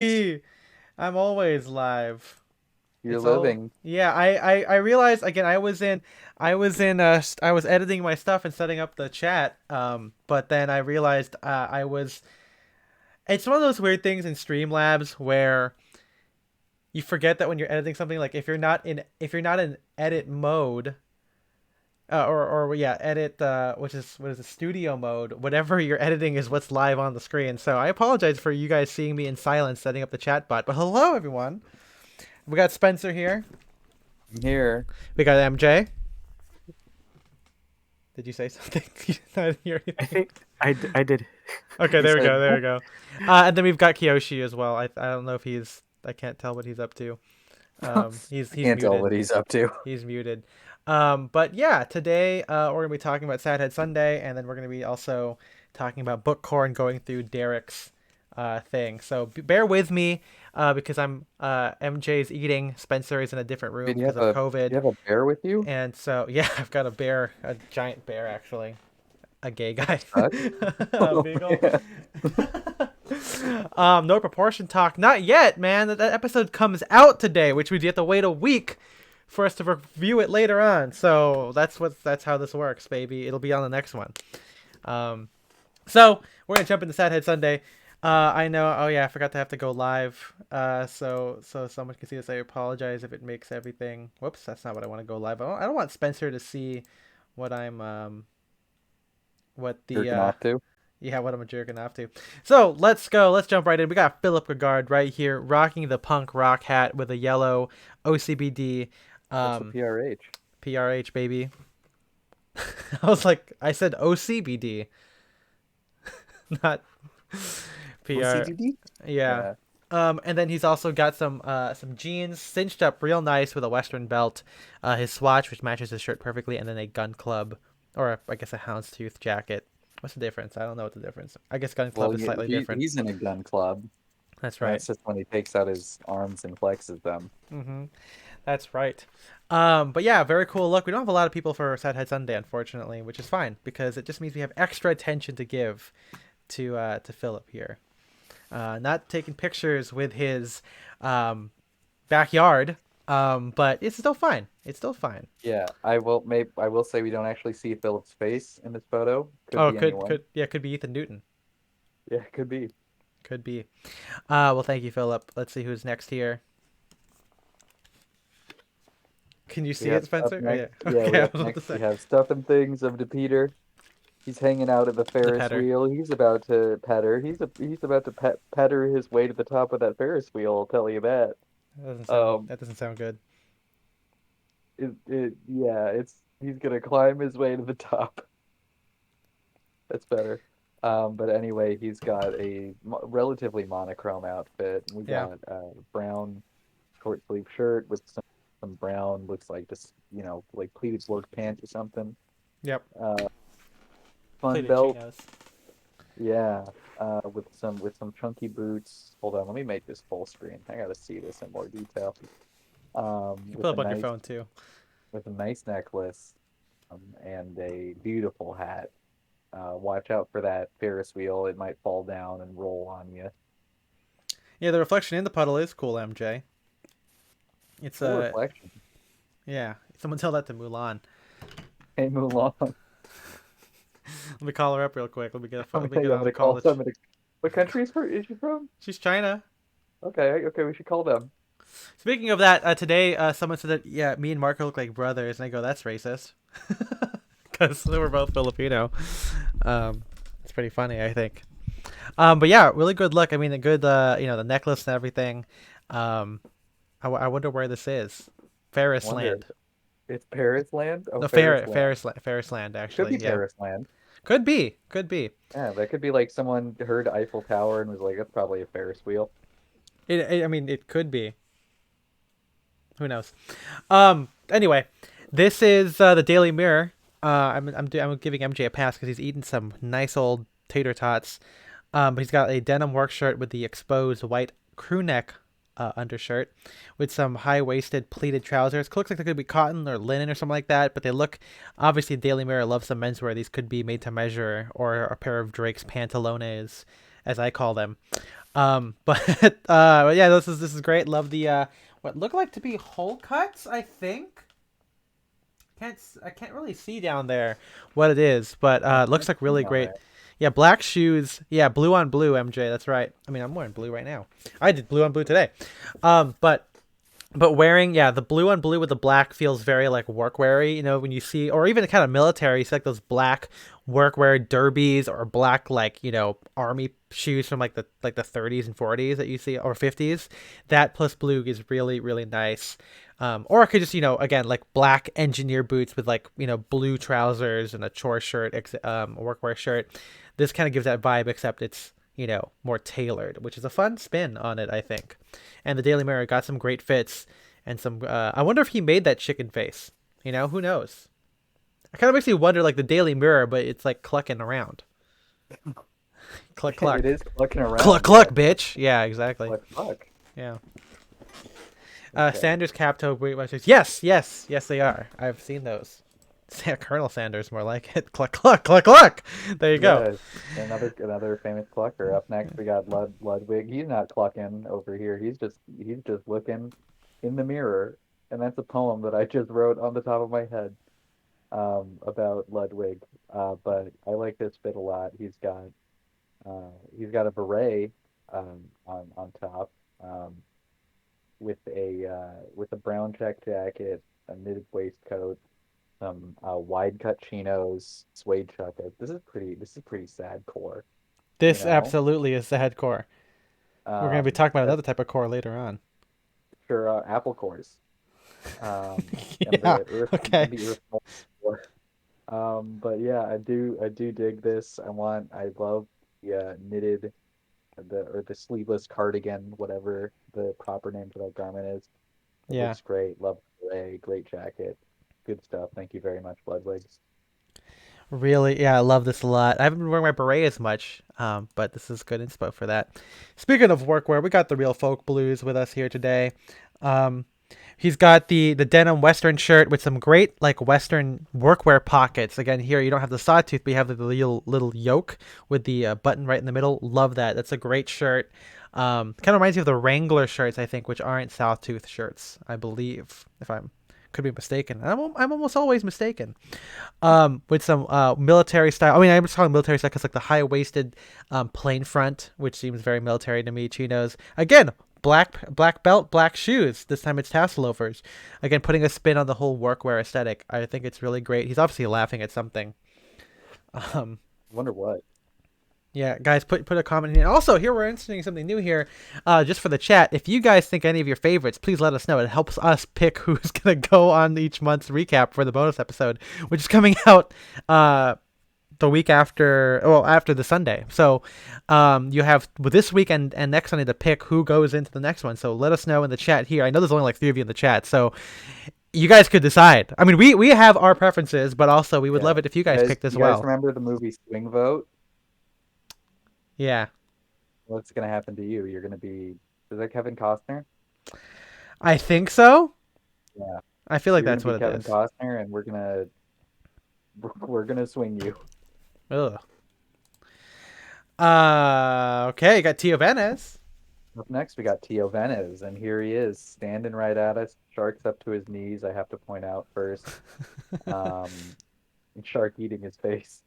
I'm always live. You're It's all living. yeah. I realized again. I was editing my stuff and setting up the chat. But then I realized I was. It's one of those weird things in Streamlabs where you forget that when you're editing something, like if you're not in edit mode, or yeah, edit which is what is the studio mode. Whatever you're editing is what's live on the screen. So I apologize for you guys seeing me in silence setting up the chat bot. But hello everyone. We got Spencer here. I'm here. We got MJ. Did you say something? I didn't hear I anything. think I did. Okay, He there we said, go. There we "Nope." go. And then we've got Kiyoshi as well. I don't know if he's. I can't tell what he's up to. He's I he's can't tell muted. what he's up to. He's muted. But yeah, today we're gonna be talking about Sadhead Sunday, and then we're gonna be also talking about Bookcore and going through Derek's thing. So bear with me because I'm MJ's eating. Spencer is in a different room Wait, because of COVID, you have a bear with you? and so yeah, I've got a bear, a giant bear actually, a gay guy, Fuck. a Oh, beagle. yeah. No proportion talk, not yet, man. That episode comes out today, which means you have to wait a week for us to review it later on. So that's how this works, baby. It'll be on the next one. Um, so we're gonna jump into Sad Head Sunday. I know. Oh yeah, I forgot to have to go live. So someone can see this. I apologize if it makes everything. Whoops, that's not what I want to go live. I don't want Spencer to see what I'm what the Jerking off to. yeah, what I'm jerking off to. So let's go. Let's jump right in. We got Philip Regard right here, rocking the punk rock hat with a yellow OCBD That's a um, PRH. PRH baby. I was like, I said OCBD, not PR. OCDD? Yeah. Yeah. And then he's also got some jeans cinched up real nice with a western belt, his swatch which matches his shirt perfectly, and then a gun club, or I guess a houndstooth jacket. What's the difference? I don't know what the difference. I guess gun Well, club is slightly different. he's in a gun club. That's right. That's just when he takes out his arms and flexes them. Mm-hmm. That's right. But yeah, very cool look. We don't have a lot of people for Sadhead Sunday, unfortunately, which is fine because it just means we have extra attention to give to Philip here. Not taking pictures with his um, backyard, but it's still fine. It's still fine. Yeah, I will say we don't actually see Philip's face in this photo. Could Oh, be could anyone. could yeah, could be Ethan Newton. Yeah, could be. Could be. Well, thank you, Philip. Let's see who's next here. Can you We see have it, stuff Spencer? Oh next. yeah. Yeah, Okay, we I have was about to next. We say have stuff and things of the Peter. He's hanging out at the the Ferris petter. wheel. He's about to pet her. He's about to petter his way to the top of that Ferris wheel. I'll tell you that. That doesn't sound. Um, That doesn't sound good. yeah, it's he's gonna climb his way to the top. That's better. But anyway, he's got a relatively monochrome outfit. We Yeah. got a brown short sleeve shirt with some brown, looks like just like pleated work pants or something. Yep. Uh, Fun Pleated belt. chinos. Yeah, with some chunky boots. Hold on, let me make this full screen. I gotta see this in more detail. You can With pull a up on your phone too. nice necklace, and a beautiful hat. Watch out for that Ferris wheel; it might fall down and roll on you. Yeah, the reflection in the puddle is cool, MJ. It's Cool reflection. yeah. Someone tell that to Mulan. Hey, Mulan. Let me call her up real quick. Let me get I'm on the gonna call. call somebody. What country is she from? She's China. Okay, we should call them. Speaking of that, today someone said that yeah, me and Marco look like brothers, and I go, that's racist, because we're both Filipino. It's pretty funny, I think. But yeah, really good look. I mean, a good the necklace and everything. Um, I wonder where this is. Ferris Wonder. Land. It's Paris land? Oh, No, Ferris land. Ferris Land Could actually. be Yeah, Paris land. could be, could be. Yeah, that could be like someone heard Eiffel Tower and was like, that's probably a Ferris wheel. I mean, it could be. Who knows? Anyway, this is the Daily Mirror. I'm giving MJ a pass because he's eating some nice old tater tots. But he's got a denim work shirt with the exposed white crew neck undershirt, with some high waisted pleated trousers. Looks like they could be cotton or linen or something like that. But they look obviously Daily Mirror loves some menswear. These could be made to measure or a pair of Drake's pantalones, as I call them. But yeah, this is great. Love the what look like to be hole cuts. I think I can't really see down there what it is, but I it looks can't like see really down great. there. Yeah, black shoes. Yeah, blue on blue, MJ. That's right. I mean, I'm wearing blue right now. I did blue on blue today. But wearing, yeah, the blue on blue with the black feels very like workweary, when you see, or even kind of military, you see like those black workwear derbies or black like, army shoes from like the 30s and 40s that you see, or 50s. That plus blue is really, really nice. Or I could just, again, like black engineer boots with like, blue trousers and a chore shirt, a workwear shirt. This kind of gives that vibe, except it's, more tailored, which is a fun spin on it, I think. And the Daily Mirror got some great fits and some. I wonder if he made that chicken face. Who knows? It kind of makes me wonder, like the Daily Mirror, but it's like clucking around. Cluck It cluck, is clucking cluck around, yeah. cluck, bitch. Yeah, exactly. Cluck, cluck. Yeah. Okay. Sanders cap toe Weight Watchers. Yes, yes, yes, they are. I've seen those. Colonel Sanders, more like it. Cluck cluck cluck cluck. There you go. Yeah, another famous clucker. Up next, we got Ludwig. He's not clucking over here. He's just looking in the mirror, and that's a poem that I just wrote on the top of my head about Ludwig. But I like this bit a lot. He's got a beret on top with a brown check jacket, a knitted waistcoat, some wide cut chinos, suede chukkas. This is pretty sad core, you This know. absolutely is the head core. We're gonna be talking about That's another type of core later on. for apple cores, and Yeah. and Okay. the earth core. But yeah, I do dig this. I love the knitted the sleeveless cardigan, whatever the proper name for that garment is. It Yeah. looks great. Love the beret, great jacket, good stuff. Thank you very much, Ludwig. Really, yeah, I love this a lot. I haven't been wearing my beret as much, but this is good inspo for that. Speaking of workwear, we got the real folk blues with us here today. Um, he's got the denim western shirt with some great like western workwear pockets. Again, here you don't have the sawtooth, but you have the little yoke with the button right in the middle. Love that. That's a great shirt. Kind of reminds me of the Wrangler shirts, I think, which aren't sawtooth shirts, I believe, if I'm could be mistaken. I'm almost always mistaken. With some military style. I mean, I'm just calling military style because like the high waisted plain front, which seems very military to me. Chinos again, black belt, black shoes. This time it's tassel loafers. Again, putting a spin on the whole workwear aesthetic. I think it's really great. He's obviously laughing at something. Um, Wonder what. yeah, guys, put a comment in. Also, here we're introducing something new here, just for the chat. If you guys think any of your favorites, please let us know. It helps us pick who's gonna go on each month's recap for the bonus episode, which is coming out the week after, well, after the Sunday. So, you have this week and next Sunday to pick who goes into the next one. So let us know in the chat here. I know there's only like 3 of you in the chat, so you guys could decide. I mean, we have our preferences, but also we would Yeah. love it if you You guys guys, picked as you guys well. remember the movie Swing Vote? Yeah, What's gonna happen to you? Is that Kevin Costner? I think so. Yeah. I feel like You're gonna that's be what it Kevin is. Costner, and we're gonna swing you. Ugh. Okay, you got Tio Venice. Up next, we got Tio Veniz, and here he is, standing right at us. Shark's up to his knees. I have to point out first. Um, Shark eating his face.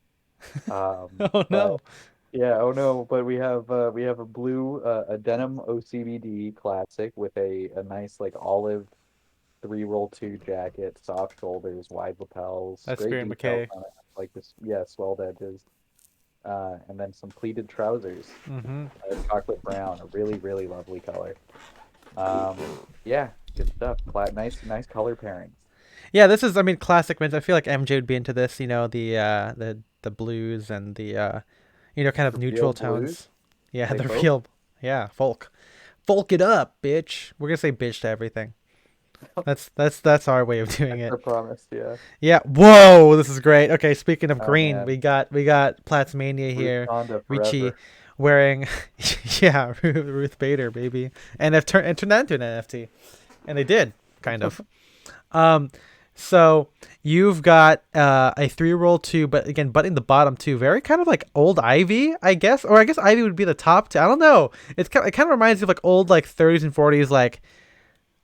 Oh But no. yeah, oh no, but we have a denim OCBD classic with a nice like olive 3 roll 2 jacket, soft shoulders, wide lapels, That's great Spear and details McKay. on it, like this, yeah, swelled edges, and then some pleated trousers, Mm-hmm. chocolate brown, a really really lovely color. Yeah, good stuff. Nice color pairings. Yeah, this is, I mean, classic men's. I feel like MJ would be into this, the blues and the kind of The real neutral blues, tones. Yeah, say the folk. real, yeah, folk. Folk it up, bitch. We're gonna say bitch to everything. That's our way of doing I it. promise, yeah. Yeah. Whoa, this is great. Okay, speaking of Oh green, man, we got Platts Mania Ruth here. Honda Richie forever. wearing yeah, Ruth Bader, baby. And turned that into an NFT. And they did, kind of. Um So you've got a three roll two, but again, butting the bottom two, very kind of like old Ivy, I guess, or I guess Ivy would be the top two. I don't know. It kind of reminds me of like old like 30s and 40s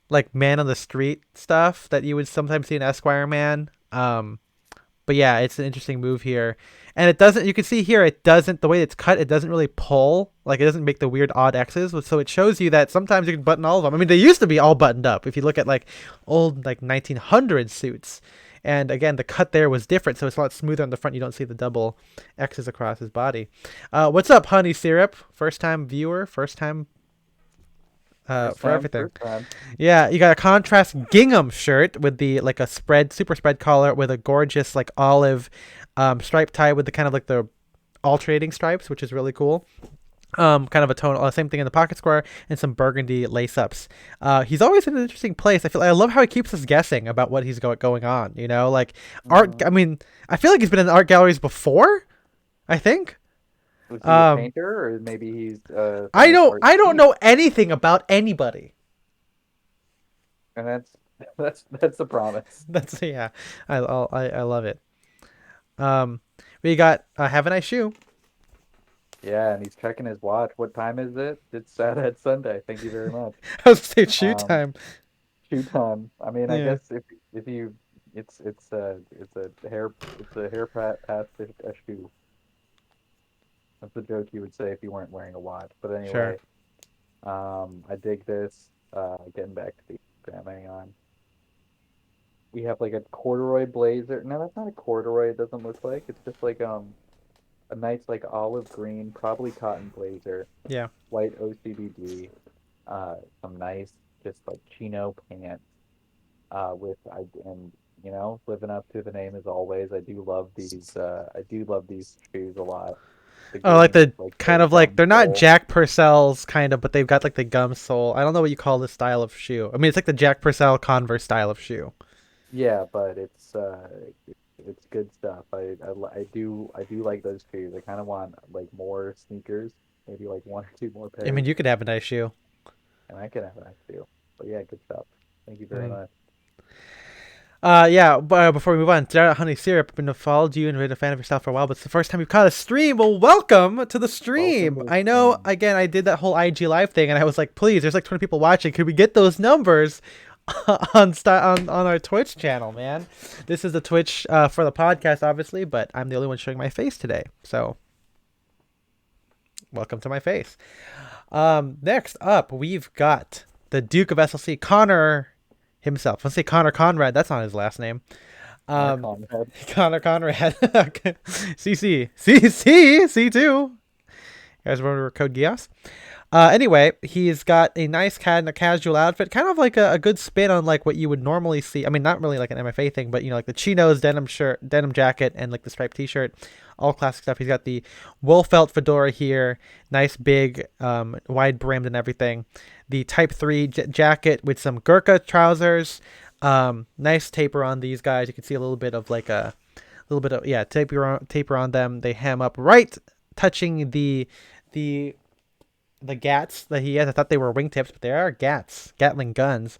like man on the street stuff that you would sometimes see in Esquire Man. But yeah, it's an interesting move here. And it doesn't, you can see here, it doesn't, the way it's cut, it doesn't really pull. Like, it doesn't make the weird odd X's. So it shows you that sometimes you can button all of them. I mean, they used to be all buttoned up. If you look at, like, old, like, 1900 suits. And again, the cut there was different. So it's a lot smoother on the front. You don't see the double X's across his body. What's up, Honey Syrup? First time viewer, first time First for time, everything. first time. Yeah, you got a contrast gingham shirt with the like a super spread collar with a gorgeous like olive stripe tie with the kind of like the alternating stripes, which is really cool. Kind of a tone, same thing in the pocket square and some burgundy lace ups. He's always in an interesting place. I love how he keeps us guessing about what he's going on. You know, like art. Hmm. I mean, I feel like he's been in art galleries before. I think. Was he a Um, painter, or maybe he's a famous art I don't thief? know anything about anybody. And that's the promise. That's yeah. I love it. Um, we got Have a Nice Shoe. Yeah, and he's checking his watch. What time is it? It's Sadhead Sunday. Thank you very much. I was gonna say shoe Um, time. Shoot time. I mean, I Yeah, guess if you, it's a hair past a shoe. That's the joke you would say if you weren't wearing a watch. But sure. anyway, I dig this. Getting back to the Instagram, hang on. We have like a corduroy blazer. No, that's not a corduroy. It doesn't look like. It's just like a nice like olive green, probably cotton blazer, Yeah. white OCBD, some nice just like chino pants. With I and living up to the name as always. I do love these. I do love these shoes a lot. The Oh, like green the with like kind the of like gum they're not sole. Jack Purcell's kind of, but they've got like the gum sole. I don't know what you call this style of shoe. I mean, it's like the Jack Purcell Converse style of shoe. Yeah, but it's good stuff. I do like those shoes. I kind of want like more sneakers, maybe like one or two more I mean, pairs, you could have a nice shoe. and I could have that too. But yeah, good stuff. Thank you very Mm. much. Yeah, but before we move on, Honey Syrup, I've been followed you and been a fan of yourself for a while, but it's the first time you've caught a stream. Well, welcome to the Welcome stream. to the I know, stream. again, I did that whole IG live thing, and I was like, please, there's like 20 people watching. Could we get those numbers on our Twitch channel, man? This is the Twitch for the podcast, obviously, but I'm the only one showing my face today. So, welcome to my face. Next up, we've got the Duke of SLC, Connor himself. Let's say Connor Conrad. That's not his last name. Connor Um, Conrad. Connor Conrad. C2. You guys remember code Geass? Anyway, he's got a nice cat in a casual outfit, kind of like a good spin on like what you would normally see. I mean, not really like an MFA thing, but you know, like the chinos, denim shirt, denim jacket, and like the striped T-shirt, all classic stuff. He's got the wool felt fedora here, nice big, wide brimmed and everything. The Type 3 jacket with some Gurkha trousers. Nice taper on these guys. You can see a little bit of like a little bit of yeah taper on them. They hem up right, touching the the gats that he has. I thought they were wingtips, but they are gats, Gatling guns,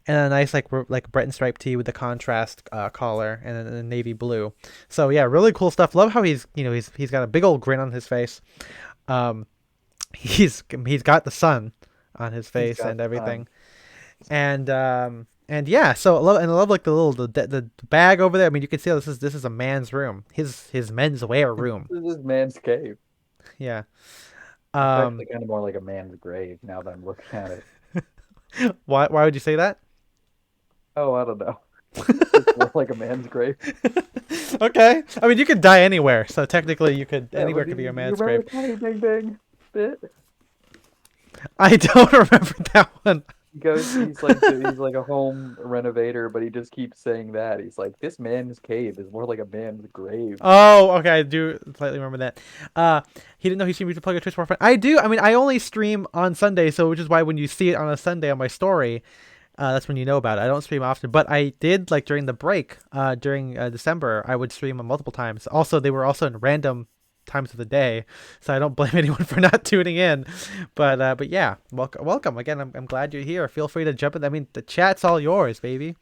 and a nice like Breton stripe tee with the contrast collar and a navy blue. So yeah, really cool stuff. Love how he's got a big old grin on his face. Um, he's got the sun on his He's face got and the sun. everything, and yeah. So I love like the bag over there. I mean, you can see this is a man's room, his men's wear room. This is man's cave. Yeah. It's Um, actually kind of more like a man's grave now that I'm looking at it. why would you say that? Oh, I don't know. It's more like a man's grave. Okay. I mean, you could die anywhere, so technically you could Yeah, anywhere but could be your you man's remember grave. the Tiny Bing Bang bit? I don't remember that one. He's like a home renovator, but he just keeps saying that. He's like, this man's cave is more like a man's grave. Oh, okay. I do slightly remember that. He didn't know he streamed to plug a Twitch for a friend. I do. I mean, I only stream on Sunday, so which is why when you see it on a Sunday on my story, that's when you know about it. I don't stream often, but I did like during the break, during December, I would stream multiple times. Also, they were also in random times of the day, so I don't blame anyone for not tuning in. But yeah, welcome again. I'm glad you're here. Feel free to jump in. I mean, the chat's all yours, baby.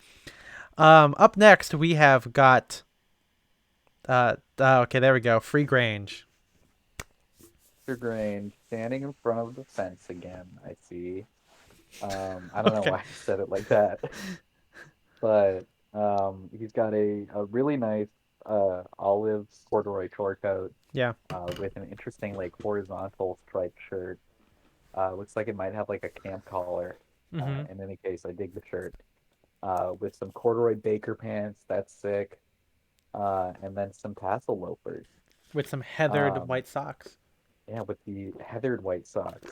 Up next we have got okay, there we go. Free Grange. Mr. Grange standing in front of the fence again, I see. I don't know Okay. why I said it like that, but he's got a really nice olive corduroy short coat Yeah. with an interesting like horizontal striped shirt. Looks like it might have like a camp collar. Mm-hmm. In any case, I dig the shirt. With some corduroy Baker pants, that's sick. And then some tassel loafers. With some heathered Um, white socks. yeah, with the heathered white socks.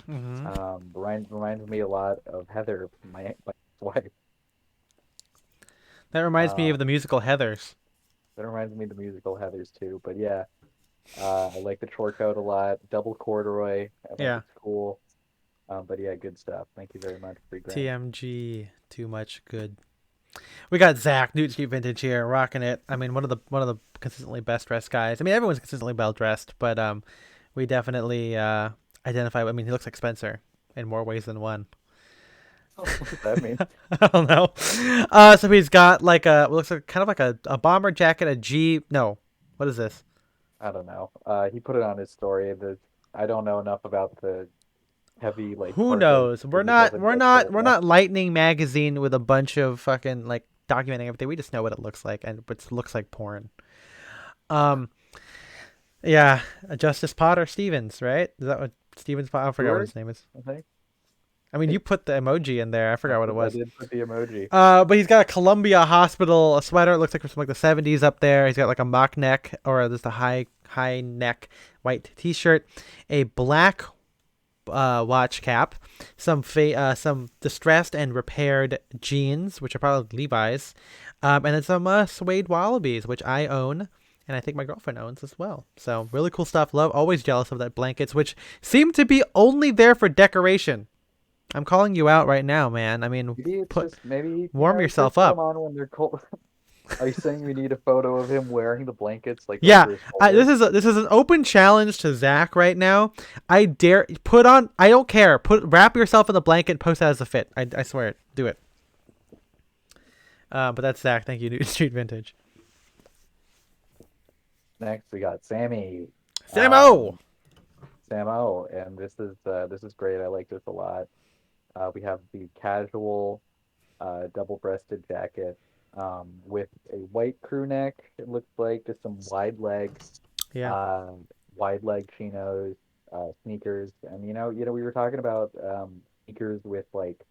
Mm-hmm. Reminds me a lot of Heather, my wife. That reminds me Uh, of the musical Heathers. that reminds me of the musical Heathers too. But yeah, I like the short coat a lot. Double corduroy. I think Yeah. it's cool. But yeah, good stuff. Thank you very much, Free Grange. TMG. Too much good. We got Zach Newt Street Vintage here, rocking it. I mean, one of the consistently best dressed guys. I mean, everyone's consistently well dressed, but we definitely identify. I mean, he looks like Spencer in more ways than one. What does that mean? I don't know. So he's got like a looks like kind of like a bomber jacket, a G. No, what is this? I don't know. He put it on his story. I don't know enough about the heavy like Who parkas knows? We're because it not doesn't we're get not told we're much. not Lightning magazine with a bunch of fucking like documenting everything. We just know what it looks like, and it looks like porn. Um, yeah, Justice Potter Stevens, right? Is that what Stevens? I forgot what Stewart, his name is. I think. I mean, you put the emoji in there. I forgot what it I was. did put the emoji. But he's got a Columbia Hospital a sweater. It looks like from like the '70s up there. He's got like a mock neck or just a high neck white T-shirt, a black watch cap, some distressed and repaired jeans, which are probably Levi's, and then some suede wallabies, which I own. And I think my girlfriend owns as well. So really cool stuff. Love, always jealous of that blankets, which seem to be only there for decoration. I'm calling you out right now, man. I mean, Maybe it's put just maybe warm he just yourself put them up. on when they're cold. Are you saying we need a photo of him wearing the blankets like Yeah, over his shoulder? this is an open challenge to Zach right now. I dare put on. I don't care. Wrap yourself in the blanket. And post that as a fit. I swear it. Do it. But that's Zach. Thank you, New Street Vintage. Next, we got Sammy. Samo. Um, Samo, and this is great. I like this a lot. We have the casual double-breasted jacket with a white crew neck. It looks like just some Yeah. uh, wide leg chinos, sneakers, and we were talking about sneakers with like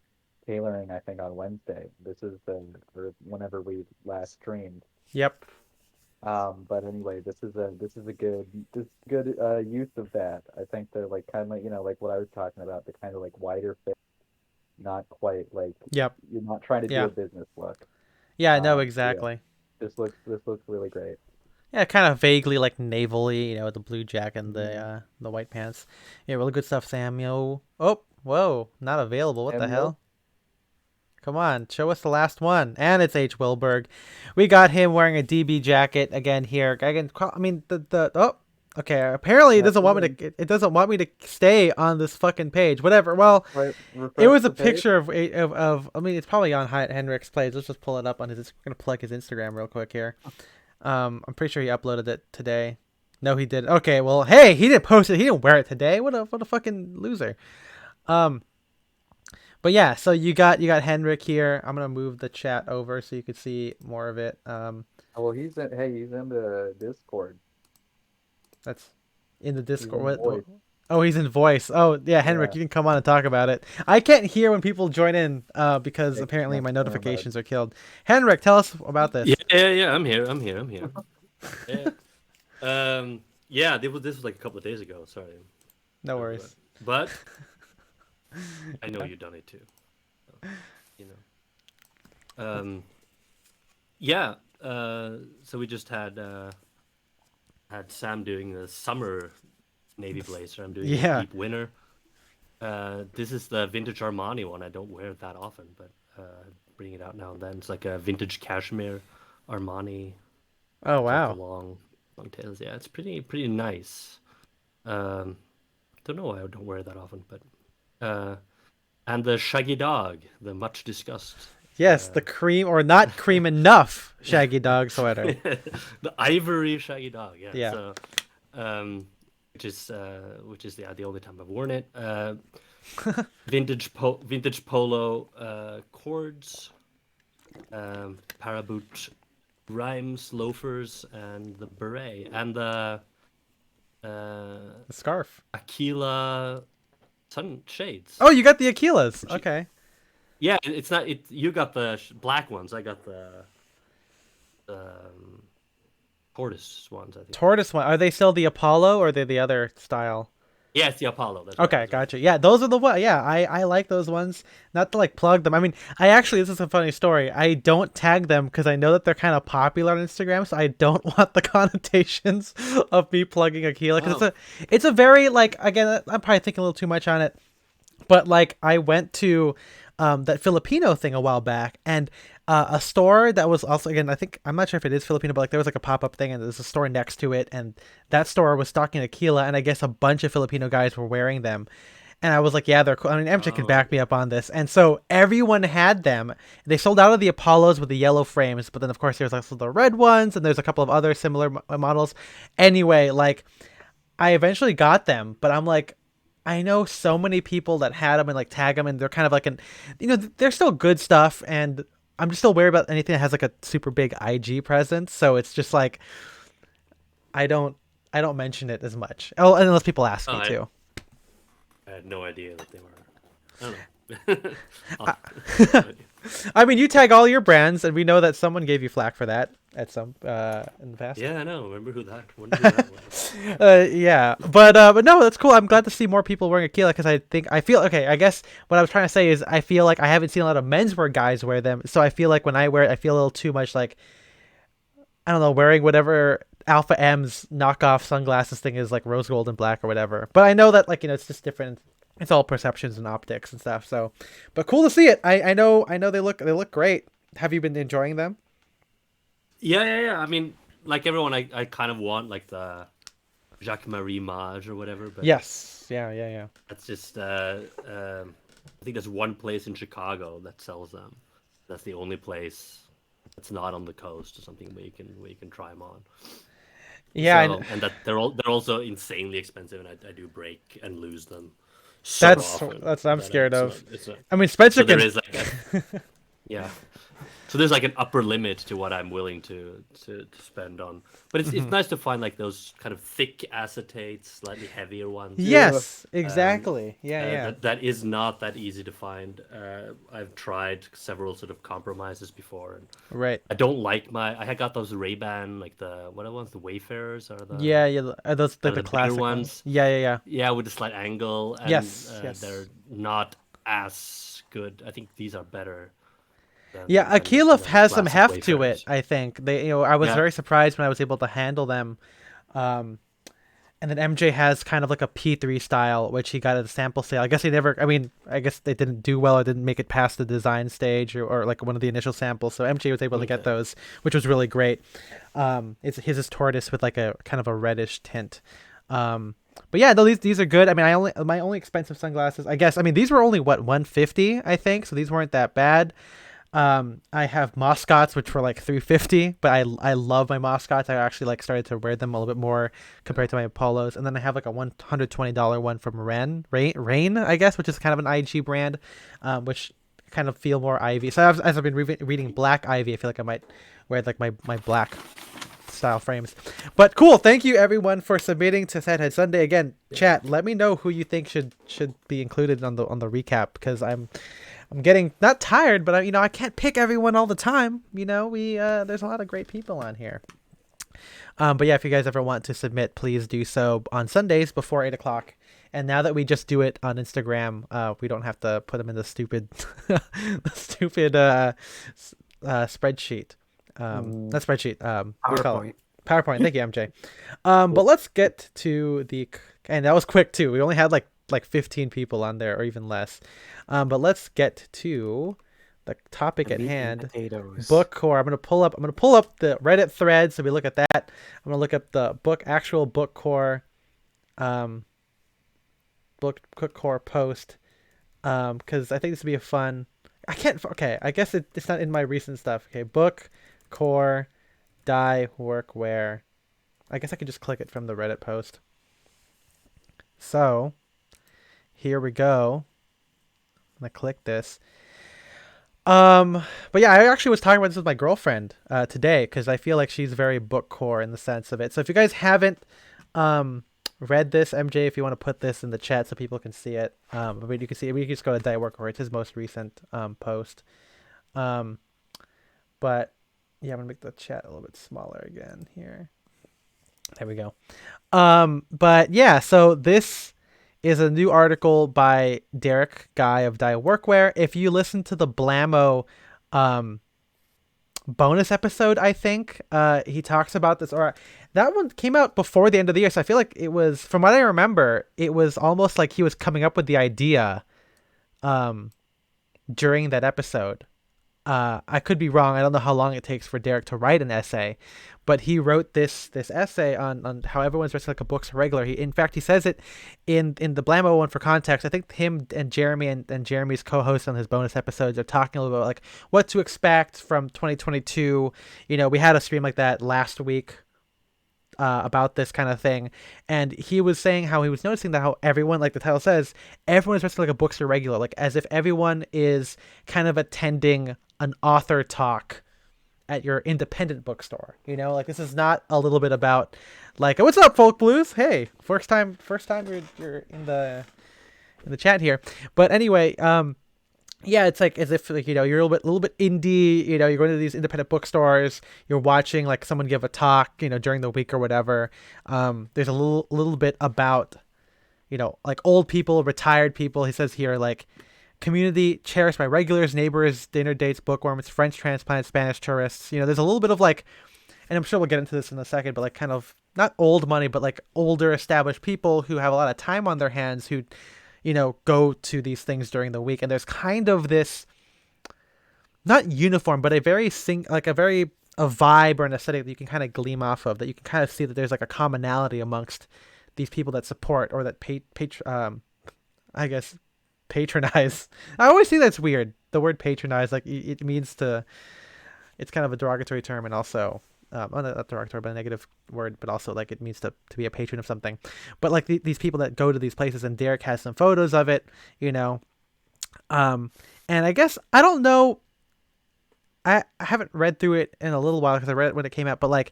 tailoring. I think on Wednesday. This is the or whenever we last streamed. Yep. But anyway, this is a good use of that. I think they're like kind of like what I was talking about, the kind of like wider fit, not quite like Yep. you're not trying to do Yeah. a business look. Yeah. I know Yeah, exactly. this looks really great. Yeah, kind of vaguely like navally, with the blue jacket and Mm-hmm. the white pants. Yeah, really good stuff, Samuel. Oh, whoa, not available. What the Samuel, hell? Come on, show us the last one. And it's H. Wilberg. We got him wearing a DB jacket again here. Again, I mean the oh, okay. Apparently, that's the link. it doesn't want me to stay on this fucking page. Whatever. Well, Right, it refresh was a the page. picture of. I mean, it's probably on Henrik's page. Let's just pull it up on his. We're gonna plug his Instagram real quick here. I'm pretty sure he uploaded it today. No, he did. Okay, well, hey, he didn't post it. He didn't wear it today. What a fucking loser. Um, but yeah, so you got Henrik here. I'm gonna move the chat over so you could see more of it. Oh, well, he's in the Discord. That's in the He's Discord. in What? voice. Oh, he's in voice. Oh, yeah, Henrik, Yeah, you can come on and talk about it. I can't hear when people join in because yeah, 'cause he's apparently on my camera mode. notifications are killed. Henrik, tell us about Yeah, this. yeah, yeah. I'm here. I'm here. I'm here. Yeah. Yeah. This was like a couple of days ago. Sorry, No but, worries. but I know you've done it too. So, you know. Yeah. So we just had Sam doing the summer navy blazer. I'm doing a Yeah. deep winter. This is the vintage Armani one. I don't wear it that often, but bring it out now and then. It's like a vintage cashmere Armani. Oh It's like the wow. long tails. Yeah, it's pretty nice. Um, don't know why I don't wear it that often, but and the shaggy dog, the much discussed Yes, the cream or not cream enough shaggy dog sweater. The ivory shaggy dog. Yeah. Yeah. So, which is the only time I've worn it. Vintage polo cords, paraboot rhymes, loafers, and the beret and the The scarf. Aquila sunshades. Oh, you got the Aquilas. Okay. Yeah, it's not it. You got the black ones. I got the tortoise ones. I think. Tortoise one. Are they still the Apollo or are they the other style? Yeah, it's the Apollo. That's right, Okay, that's right. gotcha. Yeah, those are the one. Yeah, I like those ones. Not to like plug them. I mean, I actually this is a funny story. I don't tag them because I know that they're kind of popular on Instagram, so I don't want the connotations of me plugging Aquila because Oh. it's a very like again I'm probably thinking a little too much on it, but like I went to that Filipino thing a while back and a store that was also again I think I'm not sure if it is Filipino but like there was like a pop-up thing and there's a store next to it and that store was stocking Aquila and I guess a bunch of Filipino guys were wearing them and I was like yeah they're cool. I mean MJ can Oh. back me up on this and so everyone had them. They sold out of the Apollos with the yellow frames but then of course there's also the red ones and there's a couple of other similar models. Anyway, like I eventually got them, but I'm like, I know so many people that had them and like tag them, and they're kind of like they're still good stuff, and I'm just still worried about anything that has like a super big IG presence. So it's just like I don't, I don't mention it as much. Oh, unless people ask Oh, me to. I had no idea that they were. I don't know. Oh, I mean, you tag all your brands, and we know that someone gave you flack for that at some in the past. yeah, I know. Wonder who that was. Yeah, but no, that's cool. I'm glad to see more people wearing Aquila because I feel okay. I guess what I was trying to say is I feel like I haven't seen a lot of menswear guys wear them, so I feel like when I wear it, I feel a little too much like I don't know, wearing whatever Alpha M's knockoff sunglasses thing is like rose gold and black or whatever. But I know that like it's just different. It's all perceptions and optics and stuff. So, but cool to see it. I know they look great. Have you been enjoying them? Yeah. I mean, like everyone, I kind of want like the Jacques Marie Mage or whatever, but Yes. Yeah. that's just I think there's one place in Chicago that sells them. That's the only place that's not on the coast or something where you can try them on. Yeah. So, and that they're also insanely expensive, and I do break and lose them. So That's often what I'm that scared it's of. not- it's not- I mean, Spencer so there can. is like yeah. So there's like an upper limit to what I'm willing to spend on. But it's nice to find like those kind of thick acetates, slightly heavier ones. Yes, exactly. Yeah. That is not that easy to find. I've tried several sort of compromises before, and Right. I don't like I had got those Ray-Ban, like what are the ones, the Wayfarers or the Yeah. Are those the like the bigger classic ones. Yeah. yeah, with the slight angle, and Yes. they're not as good. I think these are better. Yeah, than Aquila the has some classic heft to it. Wayfarers. I think they. I was Yeah. very surprised when I was able to handle them. Um, and then MJ has kind of like a P3 style, which he got at a sample sale. I guess he never. I mean, I guess they didn't do well or didn't make it past the design stage or like one of the initial samples. So MJ was able to get Okay. those, which was really great. It's his is tortoise with like a kind of a reddish tint. But yeah, no, these are good. I mean, my only expensive sunglasses. I guess. I mean, these were only what 150, I think. So these weren't that bad. I have Moscots, which were like 350, but I love my Moscots. I actually like started to wear them a little bit more compared to my Apollos. And then I have like a $120 one from Rain, I guess, which is kind of an IG brand, which kind of feel more Ivy. So as I've been reading Black Ivy, I feel like I might wear like my black style frames. But cool, thank you everyone for submitting to Sadhead Sunday. Again, chat, let me know who you think should be included on the recap because I'm getting not tired, but I can't pick everyone all the time. We there's a lot of great people on here. But yeah, if you guys ever want to submit, please do so on Sundays before 8 o'clock. And now that we just do it on Instagram, we don't have to put them in the stupid, spreadsheet. Not spreadsheet. What do you call it? PowerPoint. Thank you, MJ. But let's get to and that was quick too. We only had like 15 people on there or even less. But let's get to the topic at hand. Bookcore. I'm gonna pull up the Reddit thread so we look at that. I'm gonna look up the actual Bookcore Bookcore post because I think this would be a fun I can't. Okay, I guess it's not in my recent stuff. Okay, book, core, die, workwear. I guess I could just click it from the Reddit post. So here we go. I'm gonna click this. But yeah, I actually was talking about this with my girlfriend today because I feel like she's very book core in the sense of it. So if you guys haven't read this, MJ, if you want to put this in the chat so people can see it, but you can see it. We can just go to Die Workcore. It's his most recent post. Um, but yeah, I'm gonna make the chat a little bit smaller again here. There we go. But yeah, so this is a new article by Derek Guy of Die Workwear. If you listen to the Blammo um, bonus episode, I think he talks about this, or that one came out before the end of the year. So I feel like it was, from what I remember, it was almost like he was coming up with the idea um, during that episode. I could be wrong. I don't know how long it takes for Derek to write an essay, but he wrote this essay on how everyone's dressed like a book's regular. In fact, he says it in the Blammo one. For context, I think him and Jeremy and Jeremy's co-host on his bonus episodes are talking a little bit like what to expect from 2022. You know, we had a stream like that last week about this kind of thing, and he was saying how he was noticing that how everyone, like the title says, everyone is dressed like a bookstore regular, like as if everyone is kind of attending an author talk at your independent bookstore. You know, like this is not a little bit about like, what's up, folk blues? Hey, first time you're in the chat here. But anyway, yeah, it's like as if like, you know, you're a little bit indie, you know, you're going to these independent bookstores, you're watching like someone give a talk, you know, during the week or whatever. There's a little bit about, you know, like old people, retired people. He says here like community cherished by regulars, neighbors, dinner dates, bookworms, French transplants, Spanish tourists. You know, there's a little bit of like, and I'm sure we'll get into this in a second, but like kind of not old money, but like older established people who have a lot of time on their hands who, you know, go to these things during the week. And there's kind of this, not uniform, but a very a vibe or an aesthetic that you can kind of gleam off of, that you can kind of see that there's like a commonality amongst these people that support or that I guess patronize. I always see that's weird. The word patronize, like it means to, it's kind of a derogatory term, and also not derogatory, but a negative word, but also like it means to be a patron of something. But like these people that go to these places, and Derek has some photos of it, you know. And I guess I don't know. I haven't read through it in a little while because I read it when it came out, but like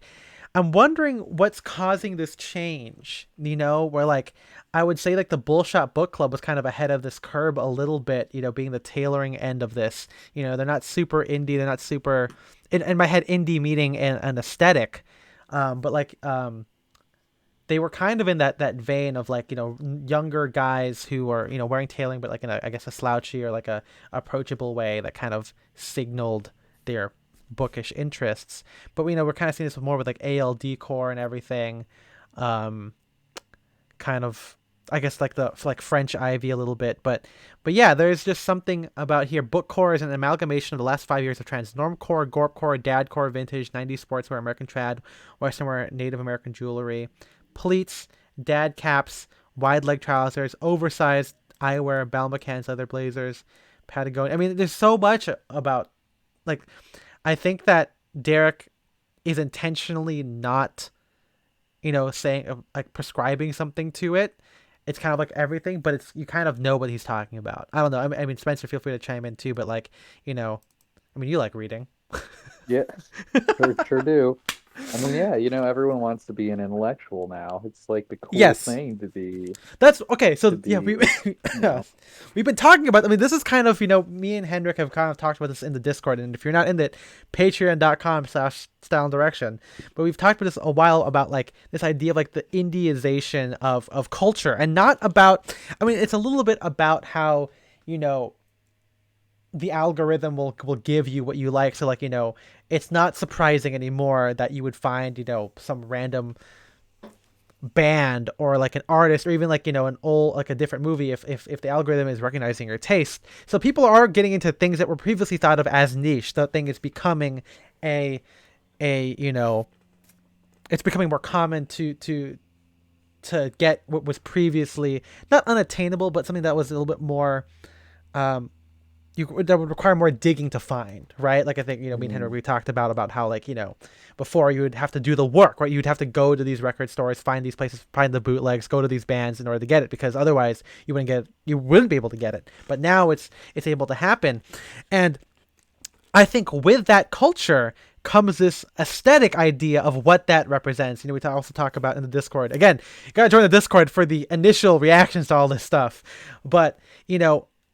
I'm wondering what's causing this change, you know, where like I would say like the Bullshot Book Club was kind of ahead of this curve a little bit, you know, being the tailoring end of this. You know, they're not super indie, they're not super, in my head, indie meaning an aesthetic, but like they were kind of in that vein of like, you know, younger guys who are, you know, wearing tailoring, but like in I guess a slouchy or like a approachable way that kind of signaled their bookish interests. But you know, we're kind of seeing this more with like AL decor and everything, kind of, I guess like the like French Ivy a little bit, but yeah, there's just something about here. Bookcore is an amalgamation of the last 5 years of trends: normcore, gorpcore, dadcore, vintage, 90s sportswear, American trad, western wear, Native American jewelry, pleats, dad caps, wide leg trousers, oversized eyewear, Balmacans, leather blazers, Patagonia. I mean, there's so much about, like, I think that Derek is intentionally not, you know, saying like prescribing something to it. It's kind of like everything, but it's, you kind of know what he's talking about. I don't know. I mean, Spencer, feel free to chime in too, but like, you know, I mean, you like reading. Yeah, sure do. I mean, yeah, you know, everyone wants to be an intellectual now. It's like the cool Yes. thing to be. That's okay. So To yeah, be, you know. we've been talking about. I mean, this is kind of, you know, me and Hendrik have kind of talked about this in the Discord, and if you're not in it, patreon.com/style and direction. But we've talked about this a while about like this idea of like the Indiization of culture, and not about. I mean, it's a little bit about how, you know, the algorithm will give you what you like. So like, you know, it's not surprising anymore that you would find, you know, some random band or like an artist, or even like, you know, an old, like a different movie, if the algorithm is recognizing your taste. So people are getting into things that were previously thought of as niche. The thing is becoming a you know, it's becoming more common to get what was previously not unattainable, but something that was a little bit more that would require more digging to find, right? Like I think, me and Henry, we talked about how, like, before you would have to do the work, right? You'd have to go to these record stores, find these places, find the bootlegs, go to these bands in order to get it, because otherwise you wouldn't be able to get it. But now it's able to happen. And I think with that culture comes this aesthetic idea of what that represents. We also talk about in the Discord. Again, you gotta join the Discord for the initial reactions to all this stuff. But,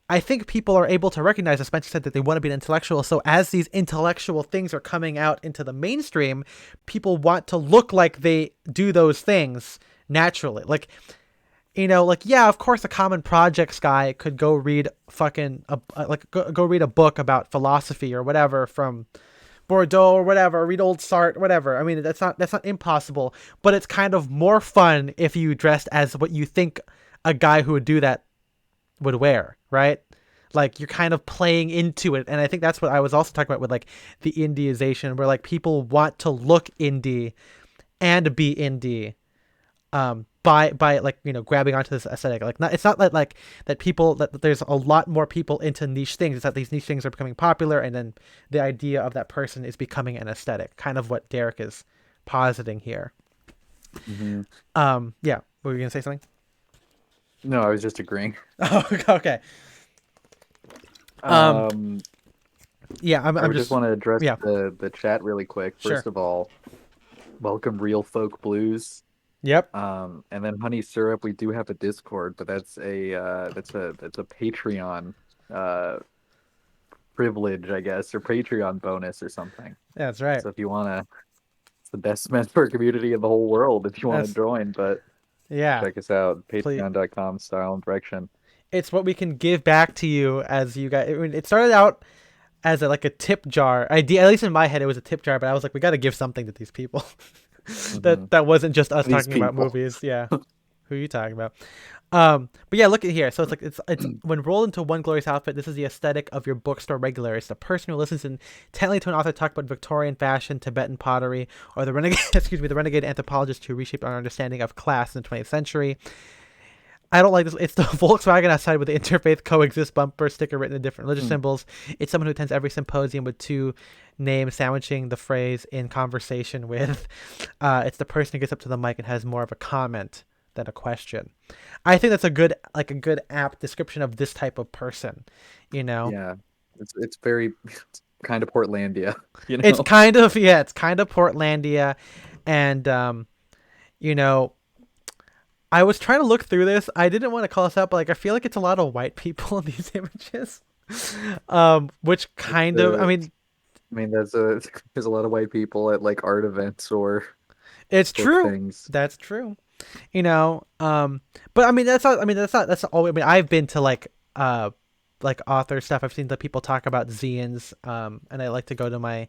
I think people are able to recognize, as Spencer said, that they want to be an intellectual. So as these intellectual things are coming out into the mainstream, people want to look like they do those things naturally. Like, yeah, of course, a common projects guy could go read go read a book about philosophy or whatever from Bordeaux or whatever, read old Sartre, whatever. I mean, that's not impossible, but it's kind of more fun if you dressed as what you think a guy who would do that would wear, right? Like, you're kind of playing into it. And I think that's what I was also talking about with, like, the Indiization, where, like, people want to look indie and be indie, by like, grabbing onto this aesthetic. Like, it's not like that people, that there's a lot more people into niche things. It's that these niche things are becoming popular, and then the idea of that person is becoming an aesthetic, kind of what Derek is positing here. Yeah, were you gonna say something? No, I was just agreeing. Oh, okay. Yeah, I just want to address yeah. the chat really quick. First Sure. of all, welcome Real Folk Blues. Yep. And then Honey Syrup, we do have a Discord, but that's a Patreon privilege, I guess, or Patreon bonus or something. That's right. So if you wanna, it's the best mentor community in the whole world if you want to join. But yeah, check us out, patreon.com Style and Direction. It's what we can give back to you as you guys. It started out as a tip jar idea. At least in my head, it was a tip jar. But I was like, we got to give something to these people. that wasn't just us talking about movies. Yeah, who are you talking about? But yeah, look at here. So it's when rolled into one glorious outfit, this is the aesthetic of your bookstore regular. It's the person who listens intently to an author talk about Victorian fashion, Tibetan pottery, or the renegade anthropologist who reshaped our understanding of class in the 20th century. I don't like this. It's the Volkswagen outside with the interfaith coexist bumper sticker written in different religious symbols. It's someone who attends every symposium with two names sandwiching the phrase in conversation with. It's the person who gets up to the mic and has more of a comment than a question. I think that's a good apt description of this type of person. Yeah, it's very kind of Portlandia. It's kind of Portlandia, and I was trying to look through this. I didn't want to call us out, but I feel like it's a lot of white people in these images. Which kind of, I mean, there's a lot of white people at art events or. It's true. Things. That's true. But that's all. I've been to author stuff. I've seen the people talk about zines. And I like to go to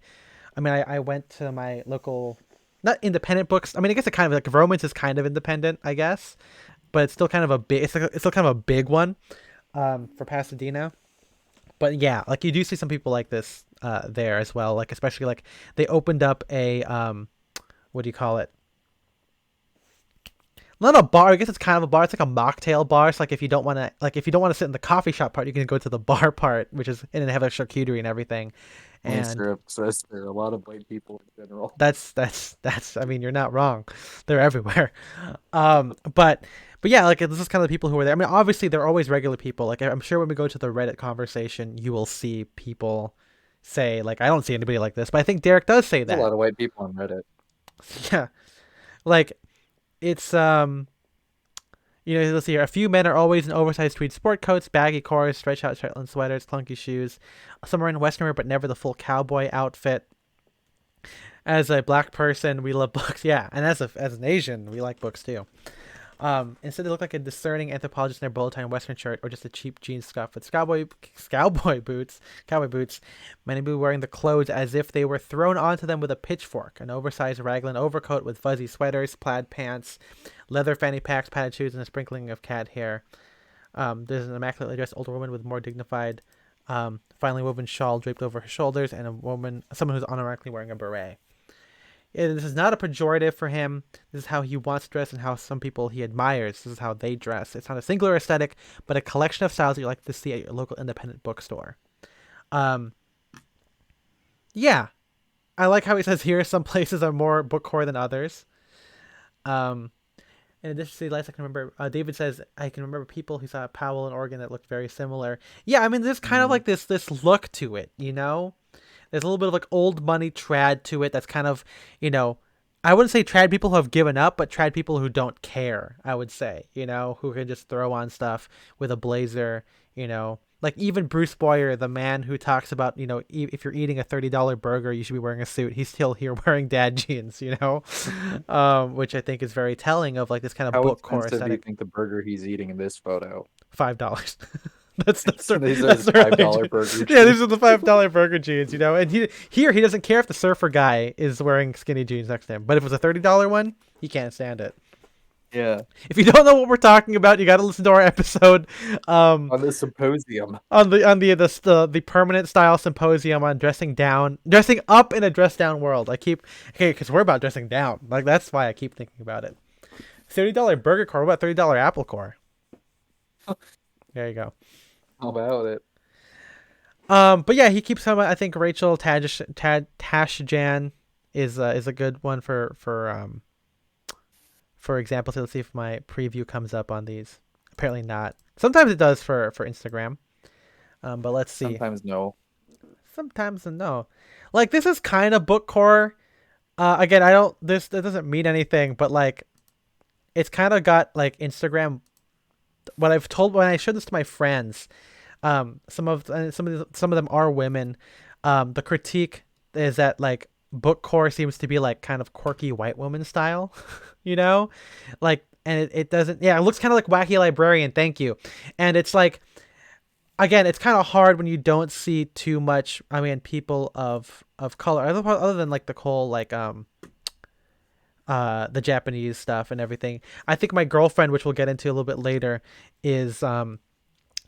I went to my local. Not independent books. I guess it kind of Romance is kind of independent, I guess, but it's still kind of a big. It's still kind of a big one, for Pasadena. But yeah, you do see some people like this there as well. Especially they opened up a what do you call it? Not a bar. I guess it's kind of a bar. It's like a mocktail bar. So if you don't want to sit in the coffee shop part, you can go to the bar part, which is and they have charcuterie and everything. And says there are a lot of white people in general. That's you're not wrong. They're everywhere. But yeah, this is kind of the people who are there. Obviously they're always regular people. I'm sure when we go to the Reddit conversation, you will see people say I don't see anybody like this, but I think Derek does say that. There's a lot of white people on Reddit. Yeah. It's let's see here. A few men are always in oversized tweed sport coats, baggy cores, stretch out Shetland sweaters, clunky shoes. Some are in western wear, but never the full cowboy outfit. As a black person, we love books. Yeah, and as an Asian, we like books too. Instead, they look like a discerning anthropologist in their bow tie and western shirt, or just a cheap jeans scuff with cowboy boots. Many be wearing the clothes as if they were thrown onto them with a pitchfork. An oversized raglan overcoat with fuzzy sweaters, plaid pants, leather fanny packs, padded shoes, and a sprinkling of cat hair. There's an immaculately dressed older woman with more dignified, finely woven shawl draped over her shoulders, and someone who's unironically wearing a beret. Yeah, this is not a pejorative for him. This is how he wants to dress and how some people he admires. This is how they dress. It's not a singular aesthetic, but a collection of styles that you like to see at your local independent bookstore. Um, yeah, I like how he says here some places are more bookcore than others. Um, in addition to the lights, I can remember. David says I can remember people who saw Powell and Oregon that looked very similar. Yeah, I mean, there's kind of Mhm. like this look to it, you know. There's a little bit of like old money trad to it. That's kind of, you know, I wouldn't say trad people who have given up, but trad people who don't care. I would say, you know, who can just throw on stuff with a blazer, you know. Like even Bruce Boyer, the man who talks about, you know, if you're eating a $30 burger, you should be wearing a suit. He's still here wearing dad jeans, you know, which I think is very telling of like this kind of How book core expensive do you aesthetic. think the burger he's eating in this photo? $5. That's So the these are that's his the $5 religion. burger Yeah, these jeans. are the $5 burger jeans, you know. And he doesn't care if the surfer guy is wearing skinny jeans next to him. But if it was a $30 one, he can't stand it. Yeah, If you don't know what we're talking about, you got to listen to our episode on the symposium. on the permanent style symposium on dressing up in a dress down world. Because we're about dressing down. Like that's why I keep thinking about it. $30 burger core. What about $30 apple core? There you go. How about it? But yeah, he keeps some. I think Rachel Tashjan is a good one for example. So let's see if my preview comes up on these. Apparently not. Sometimes it does for Instagram. But let's see. Sometimes no. Sometimes no. Like this is kind of bookcore. Again, I don't. That doesn't mean anything, but like, it's kind of got like Instagram. What I've told when I showed this to my friends, some of them are women. The critique is that like bookcore seems to be like kind of quirky white woman style, you know, like, and it doesn't. Yeah, it looks kind of like Wacky Librarian. Thank you, and it's like, again, it's kind of hard when you don't see too much. I mean, people of color, other than like the whole like the Japanese stuff and everything. I think my girlfriend, which we'll get into a little bit later, is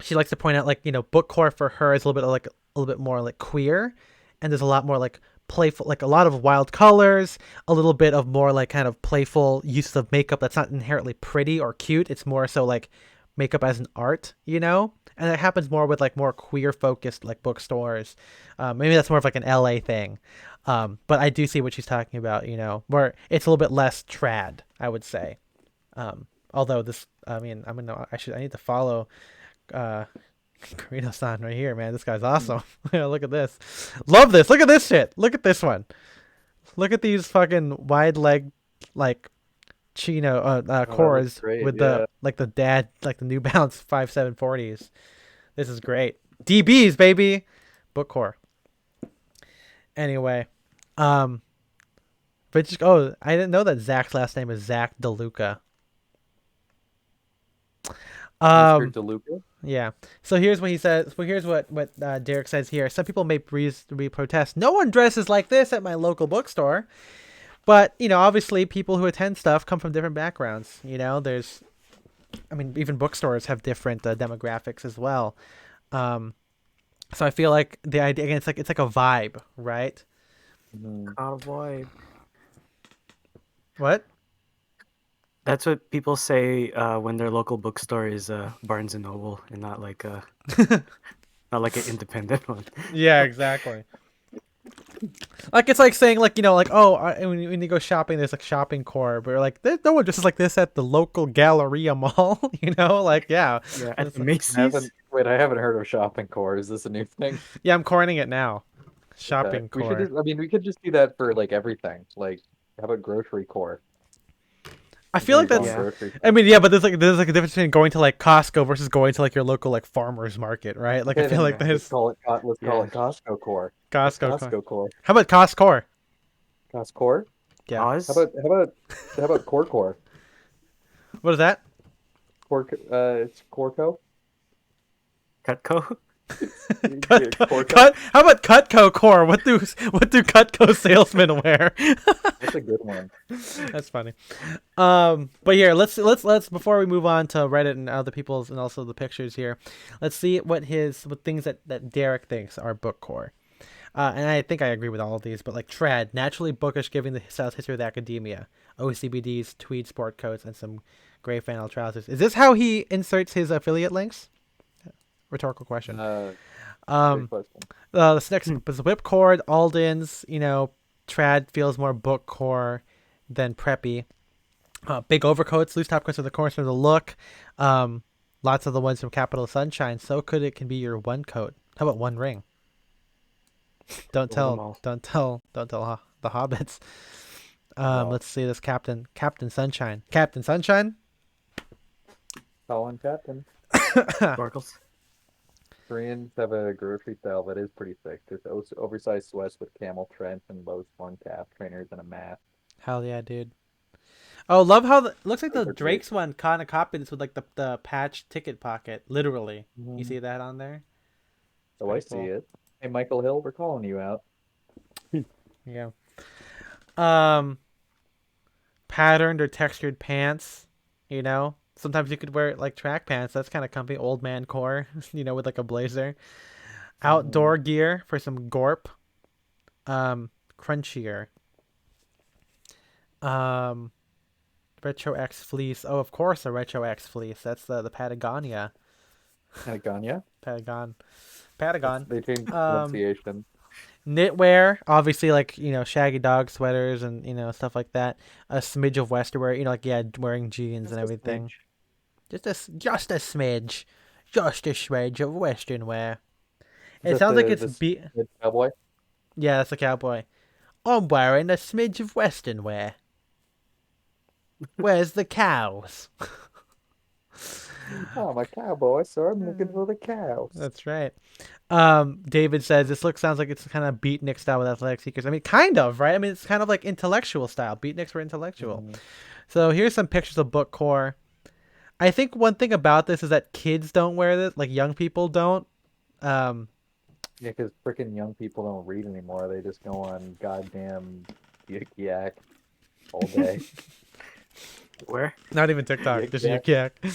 she likes to point out like, you know, bookcore for her is a little bit more like queer, and there's a lot more like playful, like a lot of wild colors, a little bit of more like kind of playful use of makeup that's not inherently pretty or cute. It's more so like makeup as an art, you know. And it happens more with like more queer focused like bookstores. Maybe that's more of like an LA thing. But I do see what she's talking about, you know, where it's a little bit less trad, I would say. Although this, I mean, I need to follow Karino-san right here, man. This guy's awesome. Look at this. Love this. Look at this shit. Look at this one. Look at these fucking wide leg, like chino Oh, that looks cores great. with Yeah. the New Balance 5740s. This is great. DBs, baby. Bookcore. Anyway, but just I didn't know that Zach's last name is Zach DeLuca. Mr. Um, DeLuca? yeah. So here's what he says. Well, here's what Derek says here. Some people may reasonably protest. No one dresses like this at my local bookstore. But you know, obviously, people who attend stuff come from different backgrounds. You know, I mean, even bookstores have different demographics as well. So I feel like the idea again, it's like a vibe, right? Mhm. Cowboy. What? That's what people say when their local bookstore is Barnes and Noble and not like not like an independent one. Yeah, exactly. Like it's like saying like, you know, like, oh, when you go shopping, there's like shopping core, but we're like, there's no one dresses like this at the local Galleria mall, you know, like yeah, Yeah, It's- at Macy's. I haven't heard of shopping core. Is this a new thing? yeah, I'm coining it now. Shopping We core. we could just do that for like everything. Like, how about grocery core? I feel like Where you that's. go Yeah. grocery I mean, yeah, but there's like a difference between going to like Costco versus going to like your local like farmers market, right? Like I feel like Let's there's call it Yeah. Costco core. Costco. Costco core. How about Costco? Costco core. Yeah. Pause. How about core core? What is that? Core it's Corco. Cutco. Cut. How about Cutco core? What do Cutco salesmen wear? That's a good one. That's funny. But here, let's before we move on to Reddit and other people's and also the pictures here, let's see what things that Derek thinks are bookcore. And I think I agree with all of these, but like trad, naturally bookish, giving the style's history of the academia, OCBDs, tweed sport coats, and some gray flannel trousers. Is this how he inserts his affiliate links? Rhetorical question. Great question. This next is Whipcord, Alden's, trad feels more bookcore than preppy. Big overcoats, loose top coats are the cornerstone of the look. Lots of the ones from Capital Sunshine. So could it can be your one coat. How about one ring? Don't Roll them tell, all. don't tell the hobbits. No. Let's see this Captain Sunshine. Captain Sunshine. Colin Captain. Sparkles. Koreans have a grocery style that is pretty sick. Just oversized sweats with camel trench and low slung calf trainers and a mask. Hell yeah, dude. Oh, love how looks like the Those are great. Drake's one kind of copied this with like the patch ticket pocket, literally. You Mhm. see that on there? Oh, I Pretty see cool. it. Hey, Michael Hill, we're calling you out. Yeah. Patterned or textured pants, Sometimes you could wear like track pants. That's kind of comfy. Old man core, with like a blazer. Outdoor gear for some gorp. Crunchier. Retro X fleece. Oh, of course, a Retro X fleece. That's the Patagonia. Patagonia? Patagon. They changed the Um, pronunciation. Knitwear, obviously, like shaggy dog sweaters and stuff like that. A smidge of western wear, wearing jeans and everything. Just a smidge, just a smidge of western wear. It sounds like it's the cowboy. Yeah, that's a cowboy. I'm wearing a smidge of western wear. Where's the cows? Oh, I'm a cowboy, so I'm looking for the cows. That's right. David says this sounds like it's kind of beatnik style with athletic sneakers. I mean, kind of, right? I mean, it's kind of like intellectual style. Beatniks were intellectual. Mhm. So here's some pictures of Bookcore. I think one thing about this is that kids don't wear this, like young people don't. Yeah, because freaking young people don't read anymore. They just go on goddamn Yik Yak all day. Where? Not even TikTok, Yik just Yak. Yik Yak.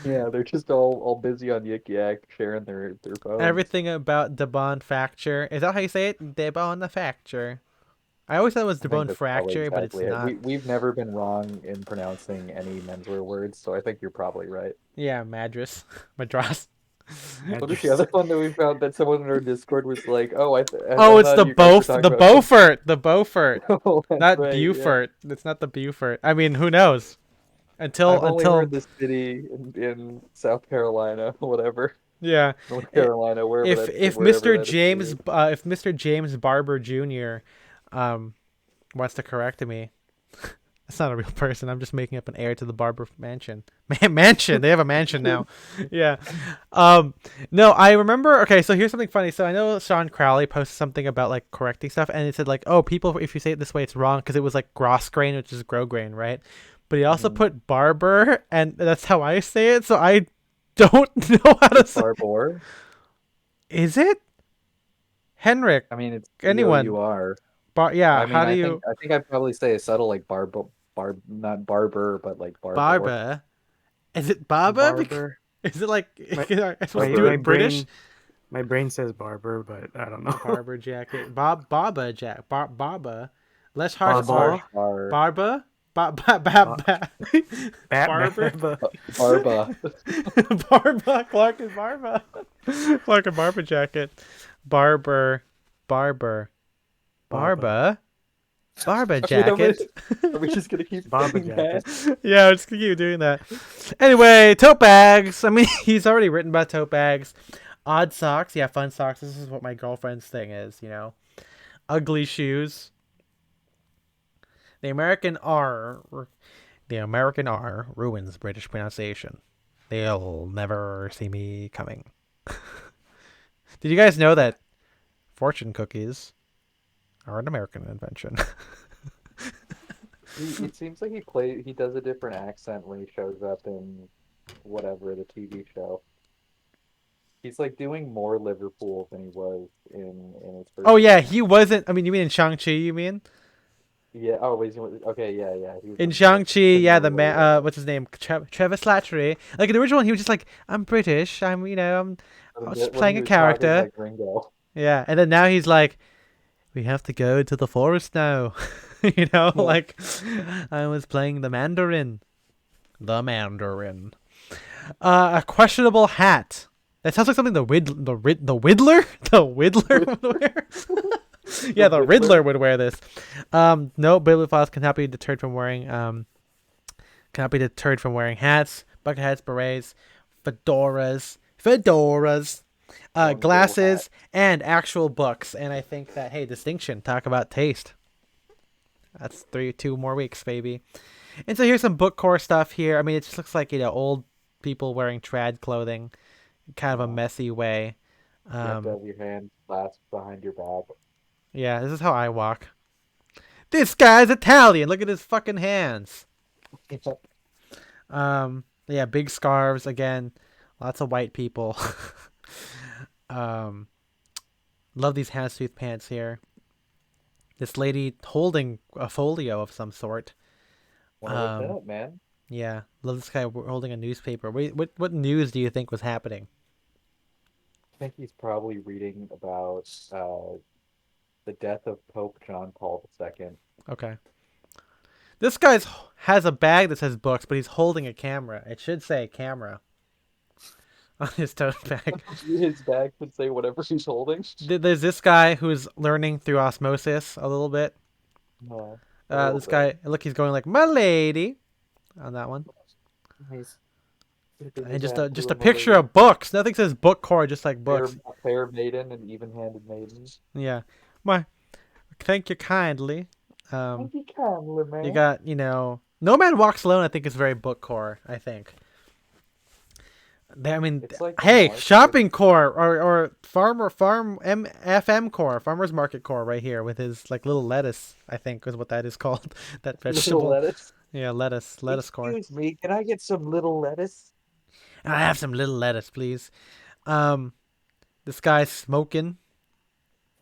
Yeah, they're just all busy on Yik Yak, sharing their phones. Everything about Debon Fracture. Is that how you say it? Debon Fracture. I always thought it was I think Debon that's probably Fracture, but it's exactly it. not. We've never been wrong in pronouncing any menswear words, so I think you're probably right. Yeah, Madras. Madras. What is the other one that we found that someone in our Discord was like, "Oh, I Oh, it's thought the you guys were talking about Beaufort. The Beaufort. Oh, that's Not right, yeah. Beaufort. It's not the Beaufort. I mean, who knows? I've only Until heard the city in South Carolina, whatever, yeah. North It- Carolina, wherever if wherever Mr. that James is. if Mr. James Barber Jr. Wants to correct me. That's not a real person. I'm just making up an heir to the Barber mansion. Mansion. They have a mansion now. Yeah. No, I remember. Okay, so here's something funny. So I know Sean Crowley posted something about like correcting stuff, and it said like, "Oh, people, if you say it this way, it's wrong," because it was like Grossgrain, which is Grosgrain, right? But he also put Barber, and that's how I say it. So I don't know how to say. Barbour. Is it Henrik? I mean, it's Anyone? Bur. Yeah. I mean, How do I you? think I think I'd probably say a subtle like not barber, but like Barbour. Barber. Is it Barber? Barber. Is it like My- am I supposed to my- do my it British? brain- My brain says barber, but I don't know. Barber jacket. Barber jack. Barber. Less Barber. harsh. Bar. Barber. Barber. Barber. Barba. Barber. Clark and Barber. Clark and Barber jacket. Barber. Barber. Barber. Barber jacket. Are we just gonna keep Barber saying jacket. that? Yeah, I'm just gonna keep doing that. Anyway, tote bags. I mean, he's already written about tote bags. Odd socks. Yeah, fun socks. This is what my girlfriend's thing is, Ugly shoes. The American R ruins British pronunciation. They'll never see me coming. Did you guys know that fortune cookies are an American invention? It seems like he does a different accent when he shows up in whatever the TV show. He's like doing more Liverpool than he was in his first. Oh yeah, he wasn't. I mean, you mean in Shang-Chi? You mean Yeah. Oh, okay. Yeah. He was in Shang-Chi? Yeah, the Norway, man. What's his name? Trevor Slattery. Like in the original one, he was just like, "I'm British. I was when just he playing a was talking character." like Ringo. Yeah, and then now he's like, "We have to go to the forest now." Like I was playing the Mandarin. The Mandarin. A questionable hat. That sounds like something the Riddler the Riddler would wear. Yeah, the Riddler would wear this. No, bibliophiles cannot be deterred from wearing hats, bucket hats, berets, fedoras, One little glasses, hat. and actual books. And I think that, hey, distinction. Talk about taste. That's 2 more weeks, baby. And so here's some Bookcore stuff here. I mean, it just looks like, old people wearing trad clothing, kind of a messy way. You have to have your hand clasped behind your back. Yeah, this is how I walk. This guy's Italian. Look at his fucking hands. Yeah, big scarves again. Lots of white people. um, love these houndstooth pants here. This lady holding a folio of some sort. Want to look that up, man? Yeah, love this guy holding a newspaper. What news do you think was happening? I think he's probably reading about the death of Pope John Paul II. Okay. This guy's has a bag that says books, but he's holding a camera. It should say camera on his tote bag. His bag could say whatever he's holding. There's this guy who's learning through osmosis a little bit. No, a little This bit. guy, look, he's going like, my lady, on that one. Nice. And just a picture of books. Nothing says Bookcore, just like fair, books. fair maiden and even-handed maiden. Yeah. Thank you kindly. Thank you kindly, man. You got, No Man Walks Alone, I think is very Bookcore, I think. I mean, It's like hey, Market. shopping core or FM core, farmers market core right here with his like little lettuce, I think is what that is called. That vegetable. Little lettuce. Yeah, lettuce core. Excuse me, can I get some little lettuce? I have some little lettuce, please. This guy's smoking.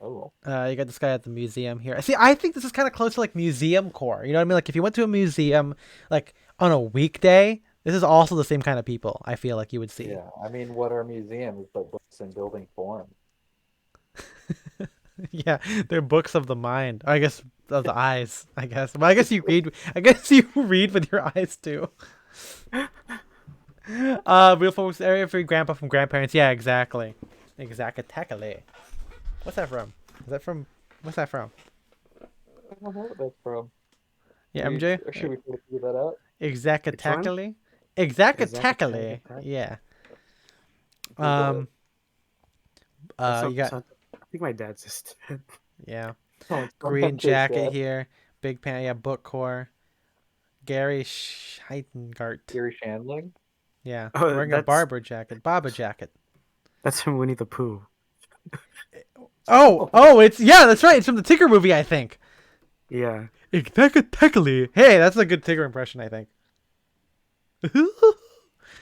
Oh. You got this guy at the museum here. See, I think this is kind of close to like museum core. You know what I mean? Like if you went to a museum like on a weekday, this is also the same kind of people. I feel like you would see. Yeah, I mean, what are museums but books in building form? Yeah, they're books of the mind. I guess of the eyes. I guess. Well, I guess you read. I guess you read with your eyes too. Real folks, area for your grandpa from grandparents. Yeah, exactly. Exactly. What's that from? Is that from? What's that from? I don't know what that's from. Yeah, MJ. Or should we figure that out? Exactly. Yeah. Google You got I think my dad just did. yeah. it. Green MJ's jacket dad. here. Big pant. Yeah, Bookcore. Gary Scheitengart. Gary Shandling. Yeah, Oh, wearing a that's- Baba jacket. That's from Winnie the Pooh. Oh, that's right. It's from the Tigger movie, I think. Yeah. Exactly. Hey, that's a good Tigger impression, I think.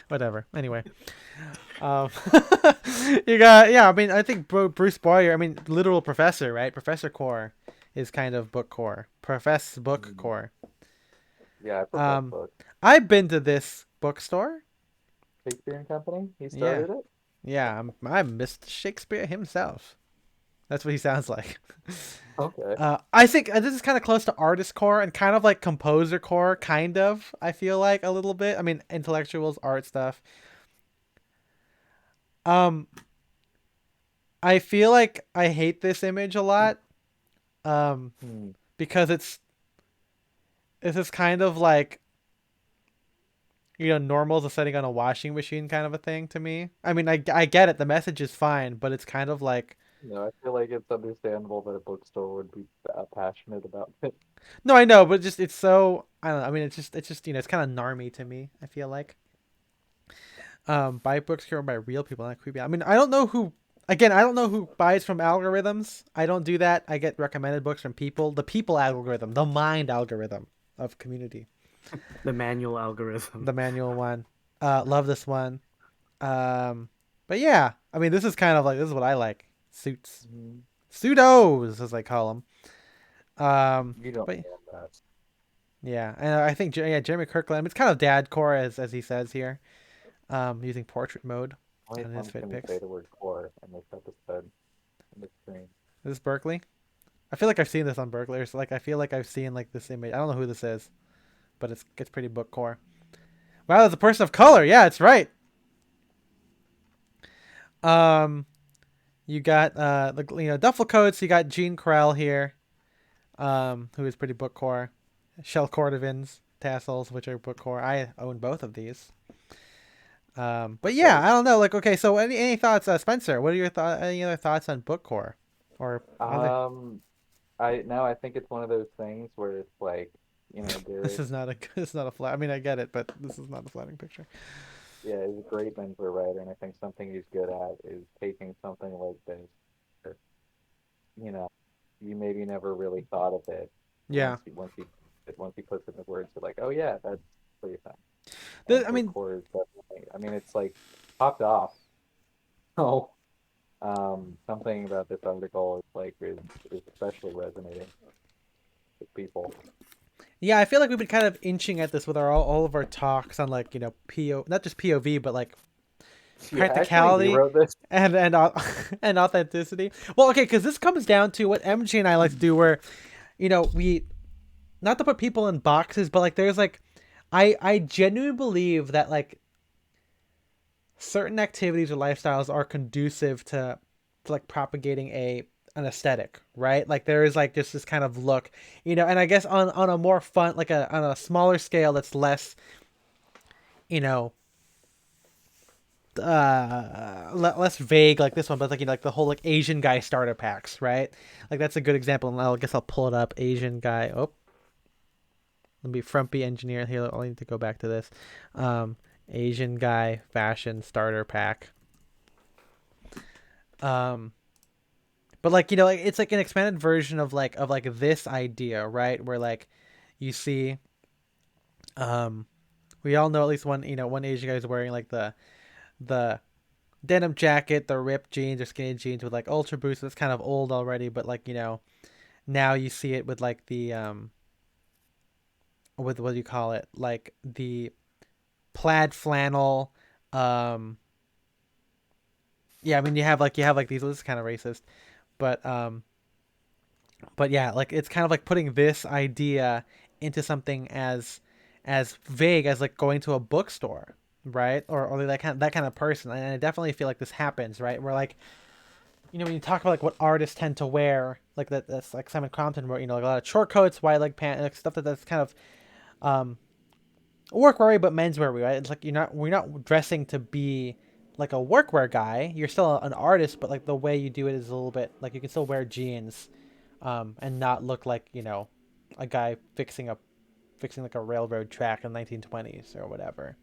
Whatever. Anyway, you got I mean, I think Bruce Boyer. I mean, literal professor, right? Professor Core is kind of book core. Profess book core. Yeah, I prefer book. I've been to this bookstore. Shakespeare and Company. He started it. Yeah, I'm Mr. Shakespeare himself. That's what he sounds like. Okay. I think this is kind of close to artist core and kind of like composer core, kind of. I feel like a little bit. I mean, intellectuals, art stuff. I feel like I hate this image a lot. Because it's this kind of like, normal is a setting on a washing machine kind of a thing to me. I mean, I get it. The message is fine, but it's kind of like. I feel like it's understandable that a bookstore would be passionate about it. No, I know, but just it's so I don't know. I mean, it's just it's kind of narmy to me. I feel like. Buy books here by real people, not creepy. I mean, I don't know who. Again, I don't know who buys from algorithms. I don't do that. I get recommended books from people. The people algorithm, the mind algorithm of community. The manual algorithm. The manual one. Love this one. But yeah, I mean, this is what I like. Suits. Pseudos, as I call them. You don't but- know that. Yeah, and I think Jeremy Kirkland. It's kind of dad core as he says here, using portrait mode Only on his time fit can we pics. say the word core in this episode on the screen. Is this Berkeley? I feel like I've seen this on Berkeley. Or I feel like I've seen like this image. I don't know who this is, but it's pretty book core. Wow, it's a person of color. Yeah, it's right. Um, you got duffel coats. You got Gene Carell here, who is pretty bookcore. Shell Cordovans tassels, which are bookcore. I own both of these. But yeah, Okay. I don't know. Like, okay, so any thoughts, Spencer? What are your thoughts? Any other thoughts on bookcore or other? Um, I think it's one of those things where it's like, This there, is not a this is not a flat. I mean, I get it, but this is not a flattering picture. yeah, he's a great mentor writer, and I think something he's good at is taking something like this, where, you know, you maybe never really thought of it Yeah. once he puts it in words, you're like, oh yeah, that's pretty fun. And I mean, bookcore is definitely, I mean, it's like popped off. So, something about this article is especially resonating with people. yeah, I feel like we've been kind of inching at this with all of our talks on like not just POV, but like Yeah, actually, he practicality wrote this. and and authenticity. Well, okay, because this comes down to what MG and I like to do, where we not to put people in boxes, but like there's like I genuinely believe that like certain activities or lifestyles are conducive to like propagating an aesthetic, right? Like there is like just this kind of look, and I guess on a more fun, like on a smaller scale that's less, you know, less vague like this one, but like like the whole like Asian guy starter packs, right? Like that's a good example, and I guess I'll pull it up. Asian guy. Oh, let me frumpy engineer here. I'll need to go back to this. Um, Asian guy fashion starter pack. Um, but like like, it's like an expanded version of like this idea, right? Where like you see, um, we all know at least one Asian guy is wearing like the denim jacket, the ripped jeans or skinny jeans with like ultra boosts. That's kind of old already, but like now you see it with like the with what do you call it, like the plaid flannel. um yeah, I mean you have like these, this is kind of racist, but yeah, like it's kind of like putting this idea into something as vague as like going to a bookstore, right? Or that kind of person. And I definitely feel like this happens, right? Where like when you talk about like what artists tend to wear, like that's like Simon Crompton where like a lot of short coats, wide leg pants, like stuff that's kind of um workwear but menswear, right? It's like we're not dressing to be like a workwear guy. You're still an artist, but like the way you do it is a little bit like you can still wear jeans, and not look like a guy fixing like a railroad track in 1920s or whatever.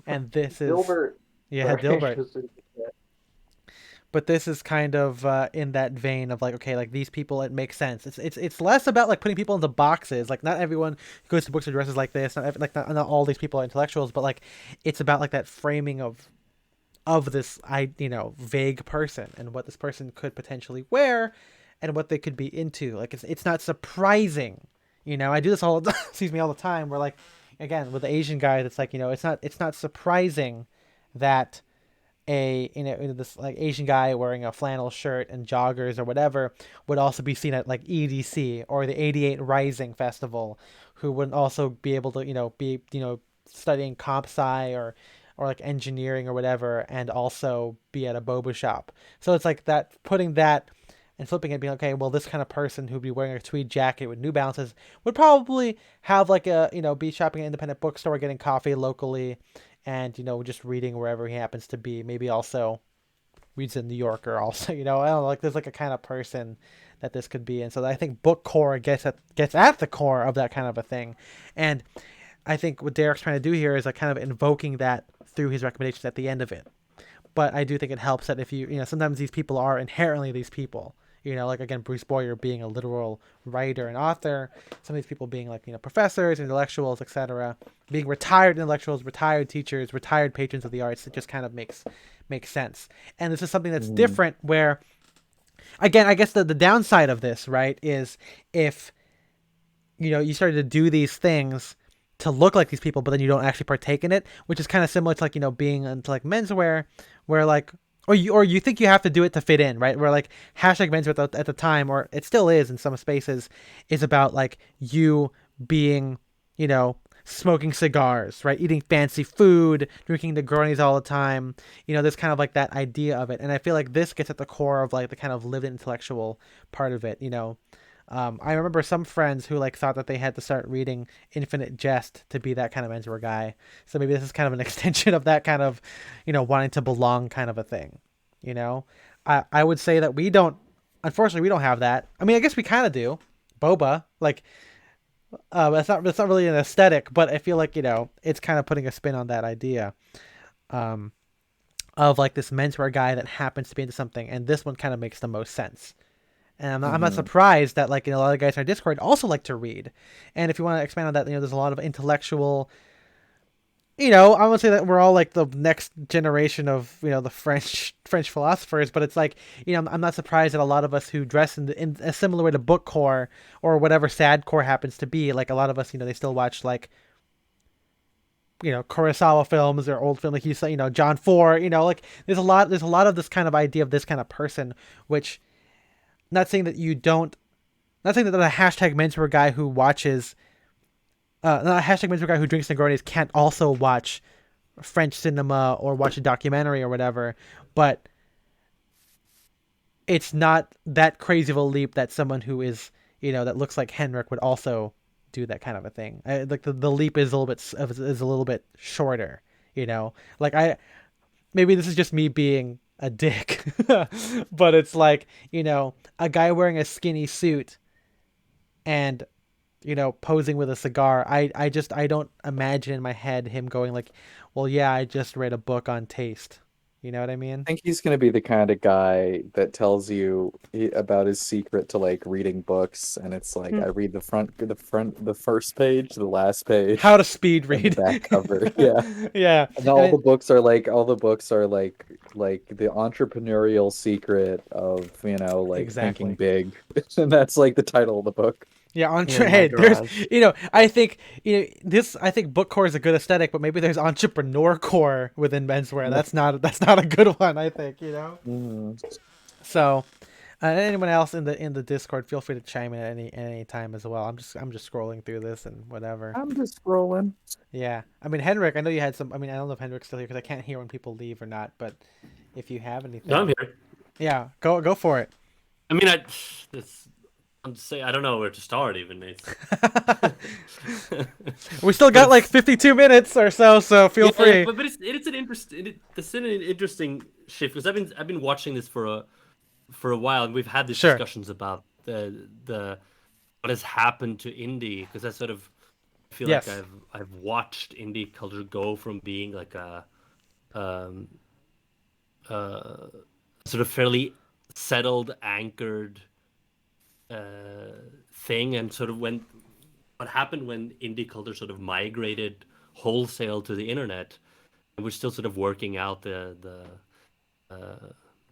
And this is Dilbert, yeah, sorry, Dilbert. just But this is kind of in that vein of like, okay, like these people, it makes sense. It's less about like putting people into boxes. Like not everyone who goes to books or dresses like this. Not all these people are intellectuals, but like it's about like that framing of this vague person and what this person could potentially wear and what they could be into. Like it's not surprising. I do this all excuse me all the time. Where like again with the Asian guys, it's like it's not surprising that this like Asian guy wearing a flannel shirt and joggers or whatever would also be seen at like EDC or the 88 Rising Festival, who would also be able to be studying comp sci or like engineering or whatever, and also be at a boba shop. So it's like that, putting that and flipping it, being okay, well, this kind of person who'd be wearing a tweed jacket with New Balances would probably have like a be shopping at an independent bookstore, getting coffee locally, and just reading wherever he happens to be. Maybe also reads in New Yorker. Also, I don't know, like there's like a kind of person that this could be, and so I think Bookcore gets at the core of that kind of a thing, and I think what Derek's trying to do here is like kind of invoking that through his recommendations at the end of it. But I do think it helps that if sometimes these people are inherently these people. Like again, Bruce Boyer being a literal writer and author, some of these people being like professors, intellectuals, etc., being retired intellectuals, retired teachers, retired patrons of the arts. It just kind of makes sense. And this is something that's different. Where, again, I guess the downside of this, right, is if you started to do these things to look like these people, but then you don't actually partake in it, which is kind of similar to like being into like menswear, where like or you think you have to do it to fit in, right? Where like hashtag menswear at the time, or it still is in some spaces, is about like you being smoking cigars, right? Eating fancy food, drinking Negronis all the time. There's kind of like that idea of it. And I feel like this gets at the core of like the kind of lived intellectual part of it. I remember some friends who like thought that they had to start reading Infinite Jest to be that kind of mentor guy. So maybe this is kind of an extension of that kind of, wanting to belong kind of a thing. I would say that unfortunately, we don't have that. I mean, I guess we kind of do. Boba, like, that's not really an aesthetic, but I feel like it's kind of putting a spin on that idea, of like this mentor guy that happens to be into something, and this one kind of makes the most sense. And I'm not surprised that like a lot of guys in our Discord also like to read, and if you want to expand on that, there's a lot of intellectual. I would say that we're all like the next generation of the French philosophers, but it's like I'm not surprised that a lot of us who dress in a similar way to bookcore or whatever sadcore happens to be, like a lot of us they still watch like Kurosawa films or old film like you said John Ford, like there's a lot of this kind of idea of this kind of person, which not saying that you don't, not saying that the hashtag mentor guy who watches not a hashtag mentor guy who drinks Negronis can't also watch French cinema or watch a documentary or whatever, but it's not that crazy of a leap that someone who is that looks like Henrik would also do that kind of a thing. Like the leap is a little bit shorter. Like maybe this is just me being a dick, but it's like a guy wearing a skinny suit and posing with a cigar. I don't imagine in my head him going like, well, yeah, I just read a book on taste. You know what I mean? I think he's gonna be the kind of guy that tells you about his secret to like reading books, and it's like I read the first page, the last page, How to speed and the read. back cover. Yeah. Yeah. And all the books are like the entrepreneurial secret of, like Exactly. thinking big. And that's like the title of the book. Yeah, In my hey, there's, garage. I think, I think bookcore is a good aesthetic, but maybe there's entrepreneur core within menswear. That's not a good one, I think, Mhm. So, anyone else in the Discord, feel free to chime in at any time as well. I'm just scrolling through this and whatever. I'm just scrolling. Yeah, I mean Henrik, I know you had some. I mean, I don't know if Henrik's still here because I can't hear when people leave or not. But if you have anything, No, I'm here. yeah, go for it. I mean, I'm just saying, I don't know where to start even. We still got like 52 minutes or so feel free. But it's an interesting shift because I've been watching this for a while, and we've had these Sure. discussions about the what has happened to indie, because I sort of feel Yes. like I've watched indie culture go from being like a sort of fairly settled, anchored thing, and sort of what happened when indie culture sort of migrated wholesale to the internet, and we're still sort of working out the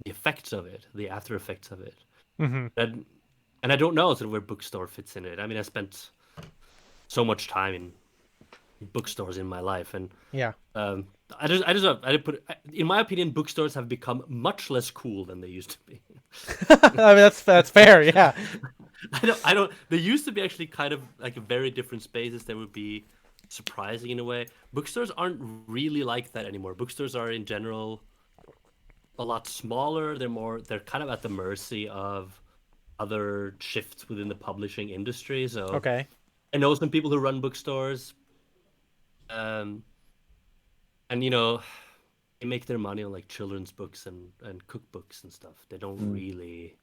effects of it, the after effects of it. Mm-hmm. And I don't know sort of where bookstore fits in it. I mean, I spent so much time in bookstores in my life, and Yeah. I in my opinion, bookstores have become much less cool than they used to be. I mean that's fair. Yeah. I don't. They used to be actually kind of like a very different spaces. They would be surprising in a way. Bookstores aren't really like that anymore. Bookstores are in general a lot smaller. They're kind of at the mercy of other shifts within the publishing industry. So Okay. I know some people who run bookstores, and they make their money on like children's books and cookbooks and stuff. They don't really.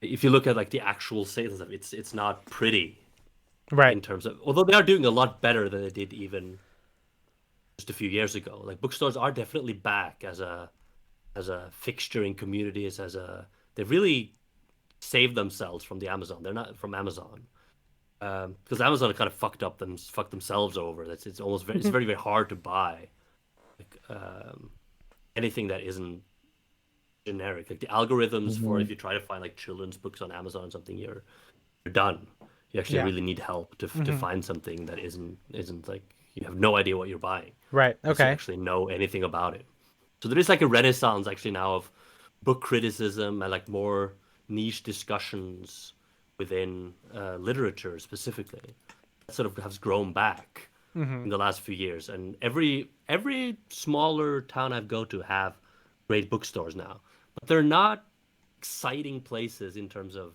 If you look at like the actual sales of it, it's not pretty Right. in terms of. Although they are doing a lot better than they did even just a few years ago. Like bookstores are definitely back as a fixture in communities. They've really saved themselves from the Amazon. They're not from Amazon. Because Amazon kind of fucked themselves over. It's almost it's very very hard to buy like anything that isn't generic. Like the algorithms for if you try to find like children's books on Amazon or something, you're done. You actually Yeah. really need help to find something that isn't like you have no idea what you're buying. Right. Unless you Okay. actually know anything about it. So there is like a renaissance actually now of book criticism and like more niche discussions within literature specifically. That sort of has grown back. in the last few years, and every smaller town I've go to have great bookstores now, but they're not exciting places in terms of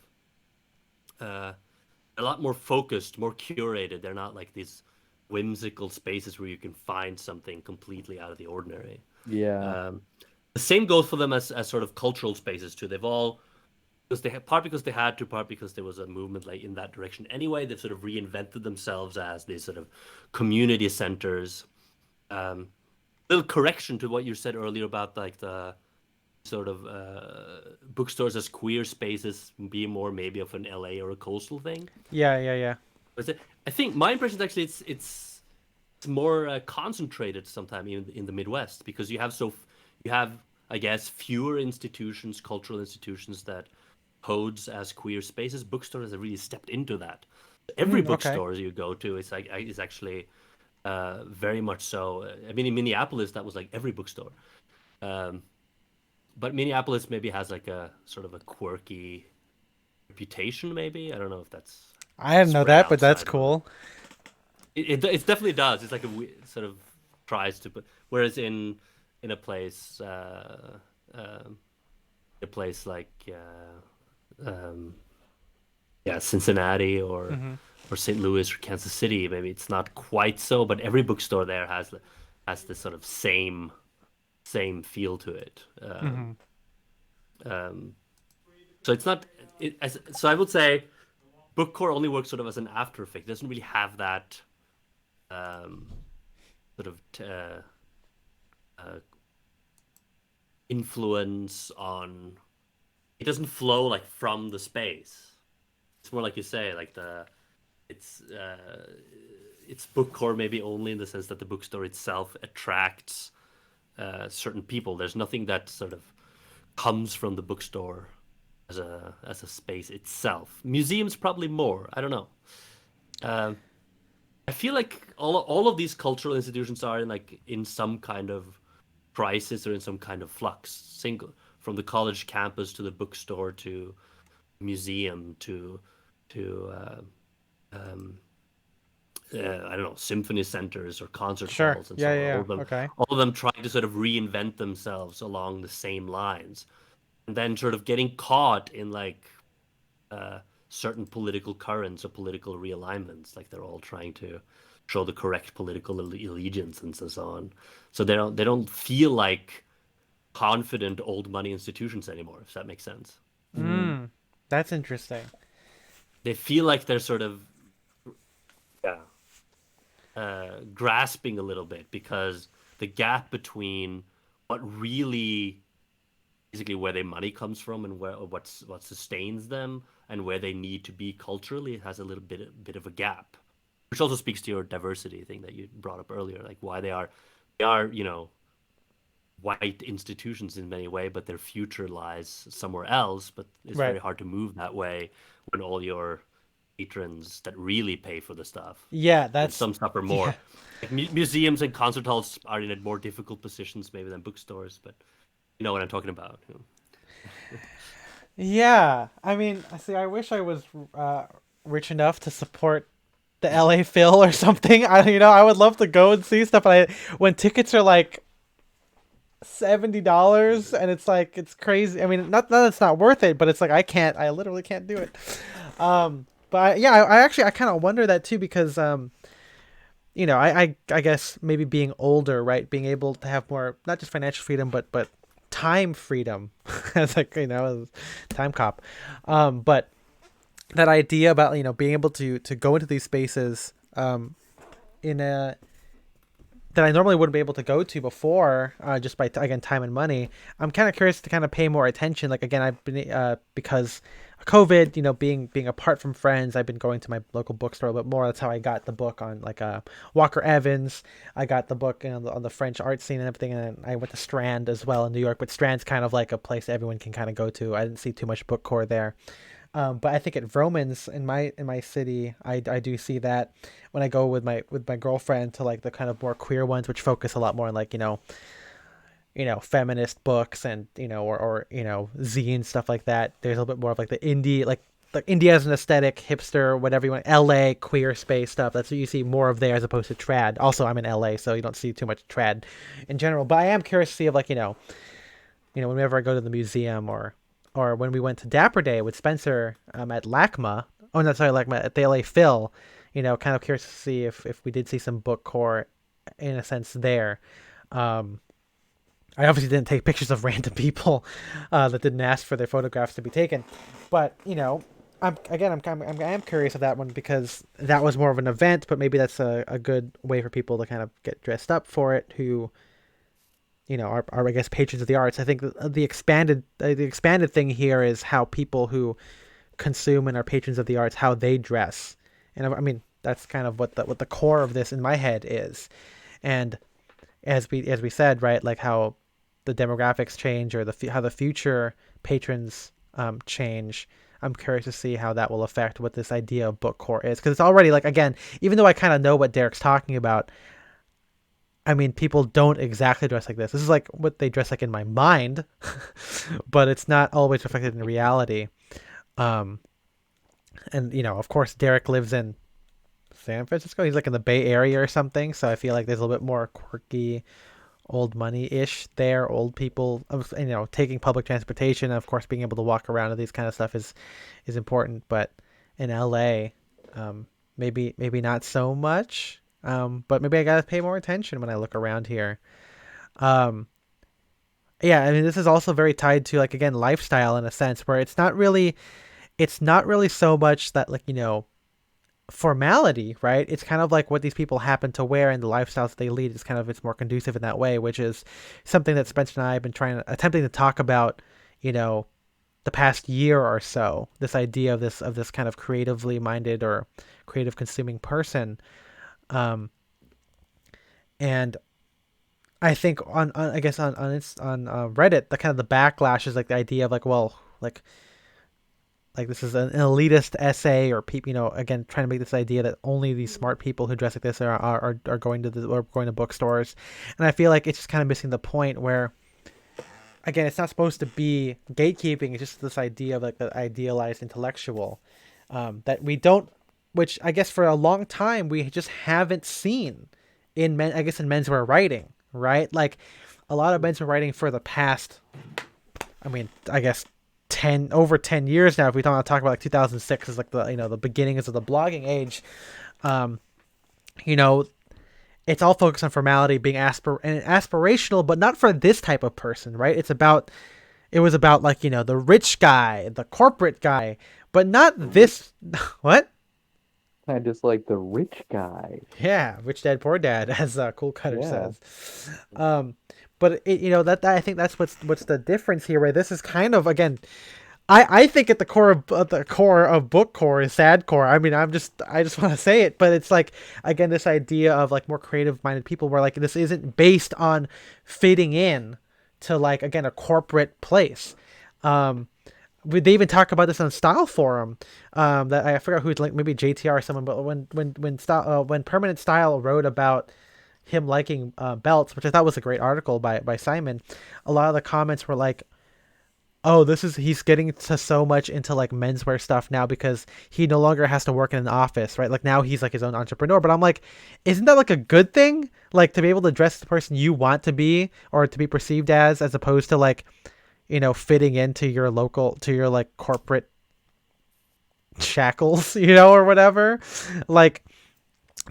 a lot more focused, more curated. They're not like these whimsical spaces where you can find something completely out of the ordinary. Yeah. Um, the same goes for them as sort of cultural spaces too. They've all because they had part because they had to, part because there was a movement like in that direction. Anyway, they've sort of reinvented themselves as these sort of community centers. Little correction to what you said earlier about like the sort of bookstores as queer spaces being more maybe of an LA or a coastal thing. Yeah. I think my impression is actually it's more concentrated sometime in the Midwest because you have I guess fewer institutions, cultural institutions that codes as queer spaces. Bookstores have really stepped into that. Every Okay. bookstore you go to is actually very much so. I mean, in Minneapolis, that was like every bookstore. Um, but Minneapolis maybe has like a sort of a quirky reputation. Maybe I don't know if that's I didn't know spread that, but that's outside of cool. it definitely does. It's like sort of tries to put. Whereas in a place like yeah, Cincinnati or St. Louis or Kansas City, maybe it's not quite so, but every bookstore there has this sort of same feel to it. Um, so it's not. So I would say Bookcore only works sort of as an after effect. It doesn't really have that um, sort of uh, influence on. It doesn't flow like from the space. It's more like you say, like it's it's bookcore maybe only in the sense that the bookstore itself attracts certain people. There's nothing that sort of comes from the bookstore as a space itself. Museums probably more. I don't know. Um, I feel like all of these cultural institutions are in some kind of crisis or in some kind of flux. Single from the college campus to the bookstore to museum to um, I don't know, symphony centers or concert Sure. halls and so on. Yeah. Okay. All of them trying to sort of reinvent themselves along the same lines, and then sort of getting caught in like uh, certain political currents or political realignments. Like they're all trying to show the correct political allegiance and so on. So they don't feel like confident old money institutions anymore. If that makes sense, That's interesting. they feel like they're sort of yeah grasping a little bit because the gap between what really basically where their money comes from and what sustains them and where they need to be culturally has a little bit of a gap, which also speaks to your diversity thing that you brought up earlier, like why they are white institutions in many way, but their future lies somewhere else. But it's Right. very hard to move that way when all your patrons that really pay for the stuff Yeah, and that's some stuff are yeah. more like museums and concert halls are in a more difficult positions maybe than bookstores, but you know what I'm talking about. Yeah. I mean, see, I wish I was rich enough to support the LA Phil or something. I would love to go and see stuff. But when tickets are like $70 and it's like it's crazy. I mean, not that it's not worth it, but it's like I literally can't do it. But yeah, I actually I kind of wonder that too because I guess maybe being older, right, being able to have more not just financial freedom but time freedom as like as time cop, but that idea about being able to go into these spaces in a that I normally wouldn't be able to go to before, just by again time and money. I'm kind of curious to kind of pay more attention. Like again, I've been because of COVID, being apart from friends, I've been going to my local bookstore a bit more. That's how I got the book on like Walker Evans. I got the book on the French art scene and everything, and I went to Strand as well in New York. But Strand's kind of like a place everyone can kind of go to. I didn't see too much bookcore there. But I think at Vroman's in my city, I do see that when I go with my girlfriend to like the kind of more queer ones, which focus a lot more on like feminist books and or zine stuff like that. There's a little bit more of like the indie, like like India as an aesthetic, hipster, whatever you want, LA queer space stuff. That's what you see more of there as opposed to trad. Also, I'm in LA, so you don't see too much trad in general. But I am curious to see if, like, whenever I go to the museum or when we went to Dapper Day with Spencer at LACMA. Oh, no, sorry, LACMA at the LA Phil. Kind of curious to see if we did see some Bookcore in a sense there. I obviously didn't take pictures of random people that didn't ask for their photographs to be taken, but I am curious of that one because that was more of an event, but maybe that's a good way for people to kind of get dressed up for it who are I guess patrons of the arts. I think the expanded thing here is how people who consume and are patrons of the arts, how they dress, and I mean that's kind of what the core of this in my head is, and as we said, right, like how the demographics change or how the future patrons change. I'm curious to see how that will affect what this idea of Bookcore is, because it's already, like, again, even though I kind of know what Derek's talking about, I mean, people don't exactly dress like this. This is like what they dress like in my mind, but it's not always reflected in reality. Um, and of course, Derek lives in San Francisco. He's like in the Bay Area or something, so I feel like there's a little bit more quirky old money-ish there. Old people, taking public transportation, and of course being able to walk around and these kind of stuff is important. But in LA, maybe not so much. But maybe I gotta pay more attention when I look around here. Yeah, I mean, this is also very tied to, like, again, lifestyle in a sense, where it's not really so much that, like, formality, right? It's kind of like what these people happen to wear and the lifestyles that they lead is kind of, it's more conducive in that way, which is something that Spencer and I have been attempting to talk about, the past year or so. This idea of this kind of creatively minded or creative consuming person, and I think on I guess on Reddit, the kind of the backlash is like the idea of, like, well, like this is an elitist essay, or people, again, trying to make this idea that only these smart people who dress like this are going to bookstores. And I feel like it's just kind of missing the point where, again, it's not supposed to be gatekeeping. It's just this idea of, like, the idealized intellectual, that we don't, which I guess for a long time we just haven't seen in menswear writing, right? Like, a lot of menswear writing for the past, I mean, I guess over 10 years now, if we don't want to talk about, like, 2006 is like the beginnings of the blogging age. It's all focused on formality, being aspirational, but not for this type of person, right? It was about, like, the rich guy, the corporate guy, but not this. What? I just like the rich guy. Yeah, rich dad, poor dad, as Cool Cutter Yeah. says. But that I think that's what's the difference here, right? This is kind of, again, I think at the core of Bookcore is Sadcore. I mean, I just want to say it, but it's like, again, this idea of, like, more creative minded people, where, like, this isn't based on fitting in to, like, again, a corporate place. They even talk about this on Style Forum. That I forgot who's, like, maybe JTR or someone, but when Permanent Style wrote about him liking belts, which I thought was a great article by Simon, a lot of the comments were like, oh, he's getting to so much into, like, menswear stuff now because he no longer has to work in an office, right? Like, now he's, like, his own entrepreneur. But I'm like, isn't that, like, a good thing? Like, to be able to dress the person you want to be or to be perceived as opposed to, like, fitting into your like, corporate shackles, or whatever. Like,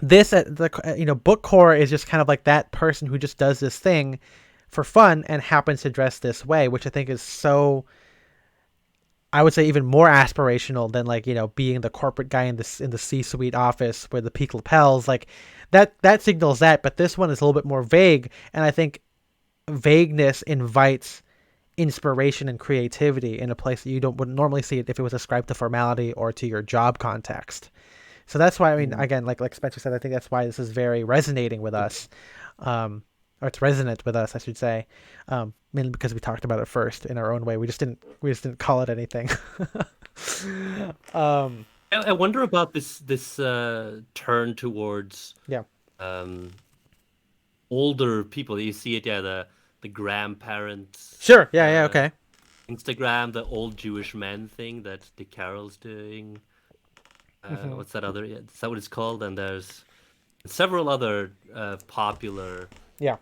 this Bookcore is just kind of like that person who just does this thing for fun and happens to dress this way, which I think is so, I would say, even more aspirational than, like, being the corporate guy in the C-suite office with the peak lapels. Like, that signals that, but this one is a little bit more vague, and I think vagueness invites inspiration and creativity in a place that you wouldn't normally see it if it was ascribed to formality or to your job context. So that's why, I mean, again, like Spencer said, I think that's why this is very resonating with us. Or it's resonant with us, I should say, mainly because we talked about it first in our own way. We just didn't call it anything. I wonder about this turn towards Yeah. older people. You see it, yeah, the grandparents. Sure. Yeah. Okay. Instagram, the old Jewish men thing that Dick Carroll's doing. What's that other? Is that what it's called? And there's several other Yeah.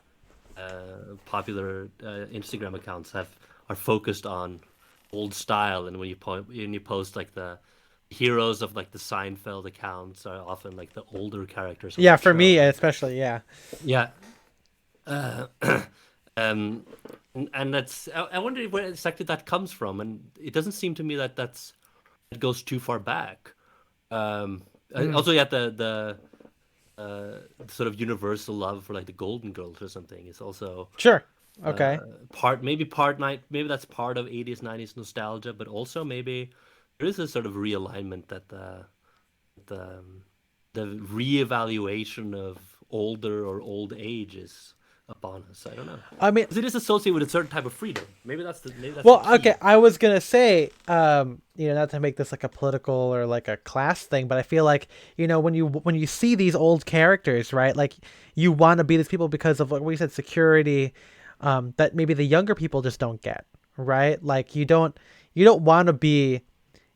popular Instagram accounts are focused on old style, and when you post like the heroes of like the Seinfeld accounts are often like the older characters on Yeah, the for me show. especially, yeah. Yeah. Uh, um, and that's I wonder where exactly that comes from, and it doesn't seem to me that it goes too far back. Also, yeah, the sort of universal love for like the Golden Girls or something is also Sure. Okay. maybe that's part of 80s 90s nostalgia, but also maybe there is a sort of realignment that the the reevaluation of older or old age is upon us. I don't know. I mean, Because it is associated with a certain type of freedom. Maybe that's the well, key. okay, I was gonna say, not to make this like a political or like a class thing, but I feel like, when you see these old characters, right, like you want to be these people because of like we said, security, that maybe the younger people just don't get, right? Like you don't want to be,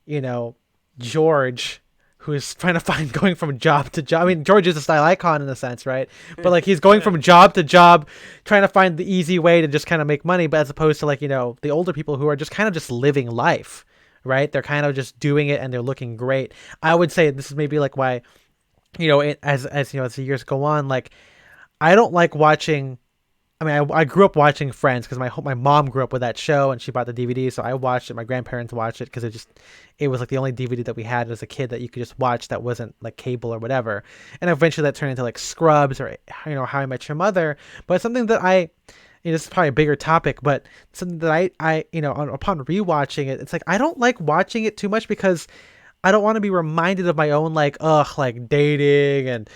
you know, George, who's trying to find going from job to job. I mean, George is a style icon in a sense, right? But like he's going from job to job, trying to find the easy way to just kind of make money. But as opposed to like, the older people who are just kind of just living life, right? They're kind of just doing it and they're looking great. I would say this is maybe like why, as the years go on, like I don't like watching. I mean, I grew up watching Friends because my mom grew up with that show and she bought the DVD, so I watched it. My grandparents watched it because it was like the only DVD that we had as a kid that you could just watch that wasn't like cable or whatever. And eventually that turned into like Scrubs or How I Met Your Mother. But something that this is probably a bigger topic, but something that upon rewatching it, it's like I don't like watching it too much because I don't want to be reminded of my own like dating and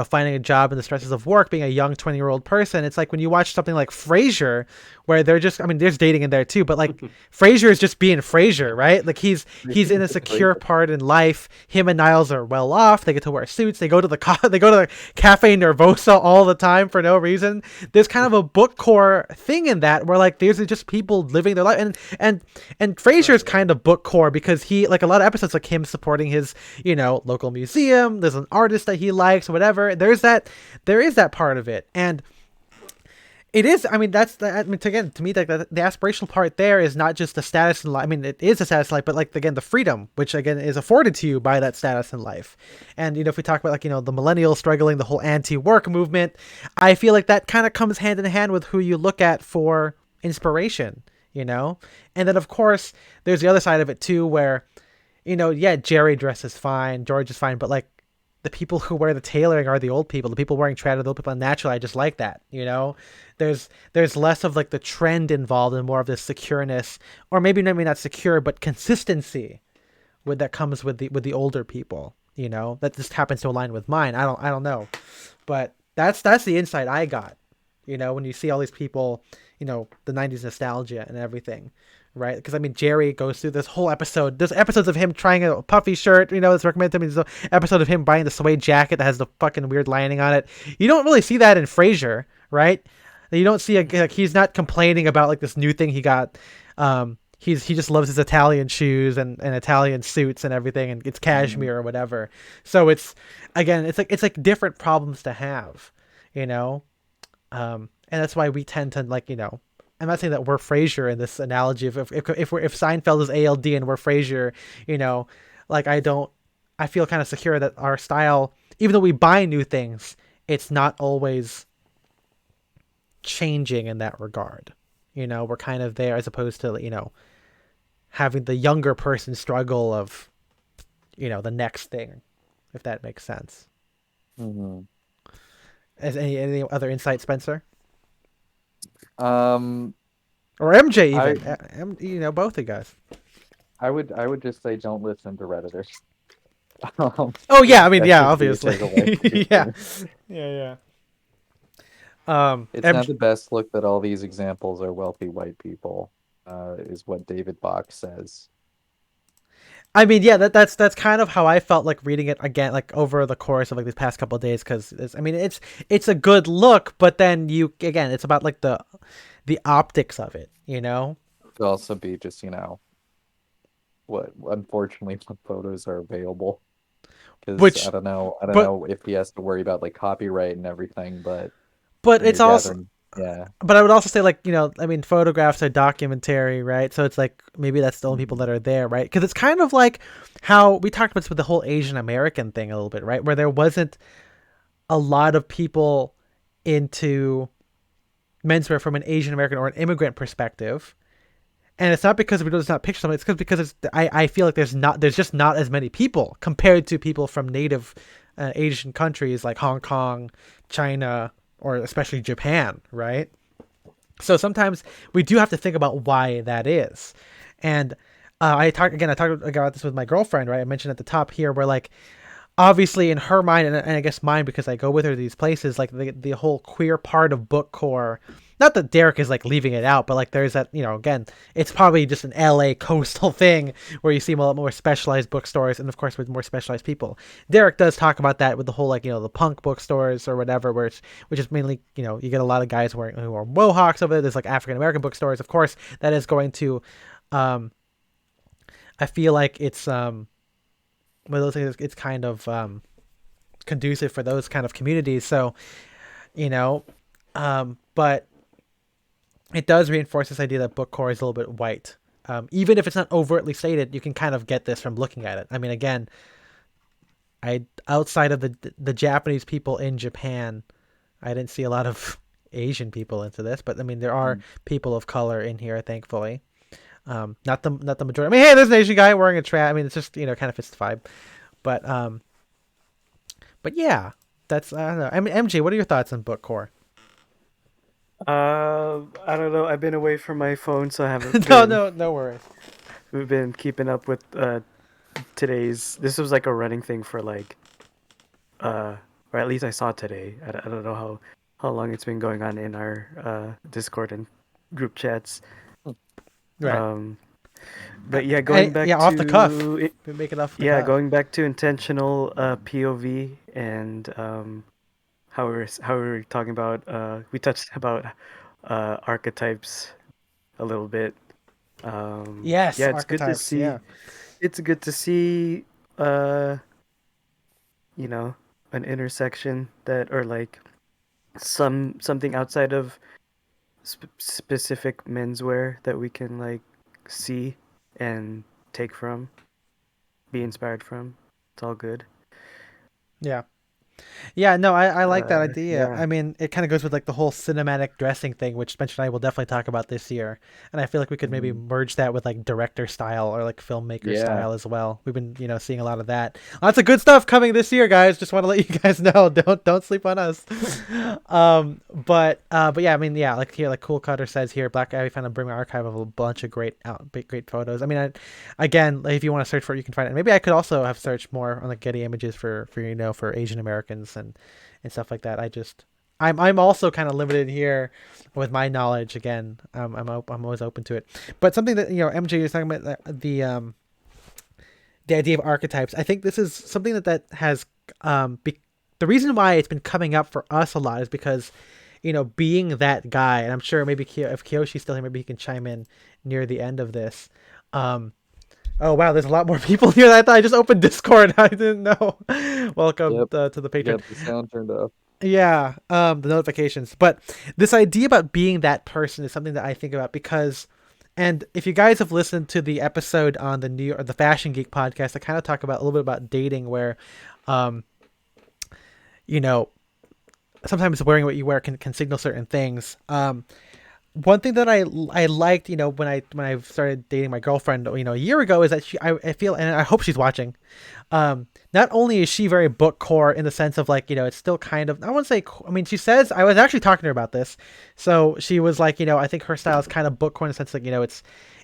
finding a job and the stresses of work being a young 20-year-old person. It's like when you watch something like Frasier where there's dating in there too, but like Frasier is just being Frasier, right? Like he's in a secure part in life. Him and Niles are well off. They get to wear suits. They go to the Cafe Nervosa all the time for no reason. There's kind of a bookcore thing in that where like there's just people living their life and Frasier's kind of bookcore because he like a lot of episodes like him supporting his local museum. There's an artist that he likes, whatever. There is that part of it, and it is. I mean, again, to me, the aspirational part there is not just the status in life. I mean, it is a status in life, but like again, the freedom, which again is afforded to you by that status in life. And if we talk about like the millennials struggling, the whole anti-work movement, I feel like that kind of comes hand in hand with who you look at for inspiration. And then of course there's the other side of it too, where Jerry dresses fine, George is fine, but like the people who wear the tailoring are the old people. The people wearing trad are the old people. And naturally, I just like that. There's less of like the trend involved and more of this secureness, or maybe not secure, but consistency that comes with the older people. That just happens to align with mine. I don't know, but that's the insight I got. When you see all these people, the 90s nostalgia and everything. Right, because I mean, Jerry goes through this whole episode. There's episodes of him trying a puffy shirt, that's recommended to me. There's an episode of him buying the suede jacket that has the fucking weird lining on it. You don't really see that in Frasier, right? You don't see he's not complaining about like this new thing he got. He just loves his Italian shoes and Italian suits and everything, and it's cashmere or whatever. So it's like different problems to have, and that's why we tend to I'm not saying that we're Frasier in this analogy. If Seinfeld is ALD and we're Frasier, I feel kind of secure that our style, even though we buy new things, it's not always changing in that regard. We're kind of there as opposed to, having the younger person struggle of, the next thing, if that makes sense. Mm-hmm. Is any other insight, Spencer? Or MJ even, both of you guys. I would just say don't listen to Redditors. Oh yeah, I mean yeah, should be a obviously. takeaway. Yeah. It's not the best look that all these examples are wealthy white people, is what David Bach says. I mean, yeah, that's kind of how I felt like reading it again, like over the course of like these past couple of days, because it's a good look, but then it's about like the optics of it, could also be just, what unfortunately what photos are available. Because which I don't but know if he has to worry about like copyright and everything, but but when it's you're also gathering, yeah. but I would also say, like, I mean, photographs are documentary, right? So it's like maybe that's the only people Mhm. that are there, right? Because it's kind of like how we talked about this with the whole Asian American thing a little bit, right? Where there wasn't a lot of people into menswear from an Asian American or an immigrant perspective. And it's not because we don't not picture something. It's because I feel like there's just not as many people compared to people from native Asian countries like Hong Kong, China, or especially Japan, right? So sometimes we do have to think about why that is. And I talked about this with my girlfriend, right? I mentioned at the top here where, like, obviously in her mind, and I guess mine, because I go with her to these places, like the whole queer part of Bookcore, not that Derek is like leaving it out, but like there's that, again, it's probably just an LA coastal thing where you see a lot more specialized bookstores, and of course with more specialized people. Derek does talk about that with the whole, like, the punk bookstores or whatever, which is mainly, you get a lot of guys wearing who are mohawks over there. There's like African American bookstores, of course, that is going to, um I feel like it's one of those things. It's kind of conducive for those kind of communities. So, you know, but it does reinforce this idea that Bookcore is a little bit white. Even if it's not overtly stated, you can kind of get this from looking at it. I mean, again, I outside of the Japanese people in Japan, I didn't see a lot of Asian people into this, but I mean, there are Mm. people of color in here, thankfully. Not the majority. I mean, hey, there's an Asian guy wearing a trap. I mean, it's just, kind of fits the vibe. But yeah, that's, I don't know. I mean, MJ, what are your thoughts on Bookcore? I don't know. I've been away from my phone, so I haven't No, been no worries. we've been keeping up with today's. This was like a running thing for like or at least I saw today. I don't know how long it's been going on in our Discord and group chats. Right. Um, but yeah, going back Yeah, off the cuff. to it, We make it off the yeah, cuff. going back to intentional POV and how we were talking about we touched about archetypes a little bit. Yes, Yeah, it's good to archetypes. Yeah. see. It's good to see. Uh, you know, an intersection that or like something outside of specific menswear that we can like see and take from, be inspired from. It's all good. Yeah. Yeah, no, I like that idea. Yeah. I mean, it kind of goes with like the whole cinematic dressing thing, which Spencer and I will definitely talk about this year. And I feel like we could maybe Mhm. merge that with like director style or like filmmaker Yeah. style as well. We've been, seeing a lot of that. Lots of good stuff coming this year, guys. Just want to let you guys know. Don't sleep on us. But yeah, I mean, yeah, like here, like Cool Cutter says here, Black Ivy found a Bring archive of a bunch of great photos. I mean, again, like, if you want to search for it, you can find it. Maybe I could also have searched more on the Getty Images for Asian Americans and stuff like that. I'm also kind of limited here with my knowledge. Again, I'm always open to it. But something that, MJ is talking about, the idea of archetypes. I think this is something that has the reason why it's been coming up for us a lot is because, being that guy, and I'm sure maybe if Kiyoshi's still here, maybe he can chime in near the end of this. Oh wow, there's a lot more people here. I thought I just opened Discord. I didn't know. Welcome Yep. to the You patron. got the sound turned off. Yeah, the notifications. But this idea about being that person is something that I think about because, and if you guys have listened to the episode on the Fashion Geek podcast, I kind of talk about a little bit about dating, where, um, you know, sometimes wearing what you wear can signal certain things. One thing that I liked, when I started dating my girlfriend, a year ago, is that I feel, and I hope she's watching. Not only is she very book core in the sense of, like, it's still kind of, I wouldn't say, I mean, she says, I was actually talking to her about this. So she was like, I think her style is kind of book core in the sense, like,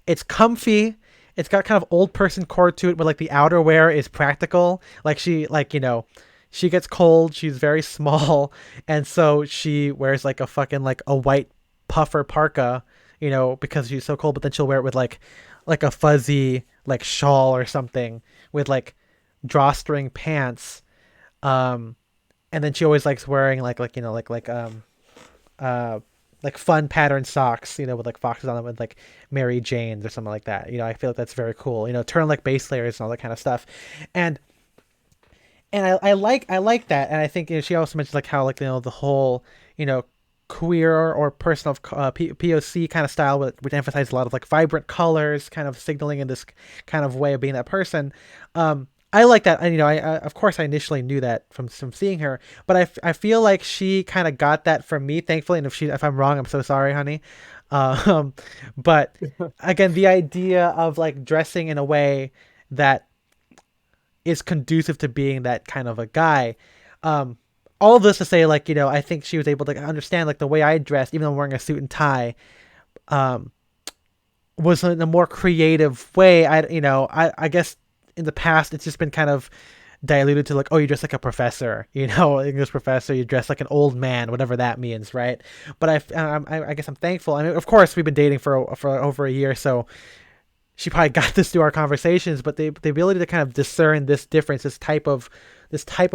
it's comfy. It's got kind of old person core to it, but like the outerwear is practical. Like she gets cold. She's very small. And so she wears like a fucking, like a white puffer parka, because she's so cold, but then she'll wear it with like a fuzzy like shawl or something with like drawstring pants. And then she always likes wearing like uh like fun patterned socks, with like foxes on them with like Mary Jane's or something like that. I feel like that's very cool. Turtleneck base layers and all that kind of stuff, and I like that, and I think she also mentions like how like the whole queer or person of POC kind of style, which emphasizes a lot of like vibrant colors, kind of signaling in this kind of way of being that person. I like that. And, I of course I initially knew that from seeing her, but I feel like she kind of got that from me, thankfully. And if I'm wrong, I'm so sorry, honey. Um, but again, the idea of like dressing in a way that is conducive to being that kind of a guy. Um, all of this to say, like, I think she was able to understand like the way I dressed, even though I'm wearing a suit and tie, um, was in a more creative way. I guess in the past it's just been kind of diluted to like, oh, you dress like a professor, English professor, you dress like an old man, whatever that means, right? But I guess I'm thankful. I mean, of course, we've been dating for over a year, so she probably got this through our conversations, but the ability to kind of discern this difference, this type of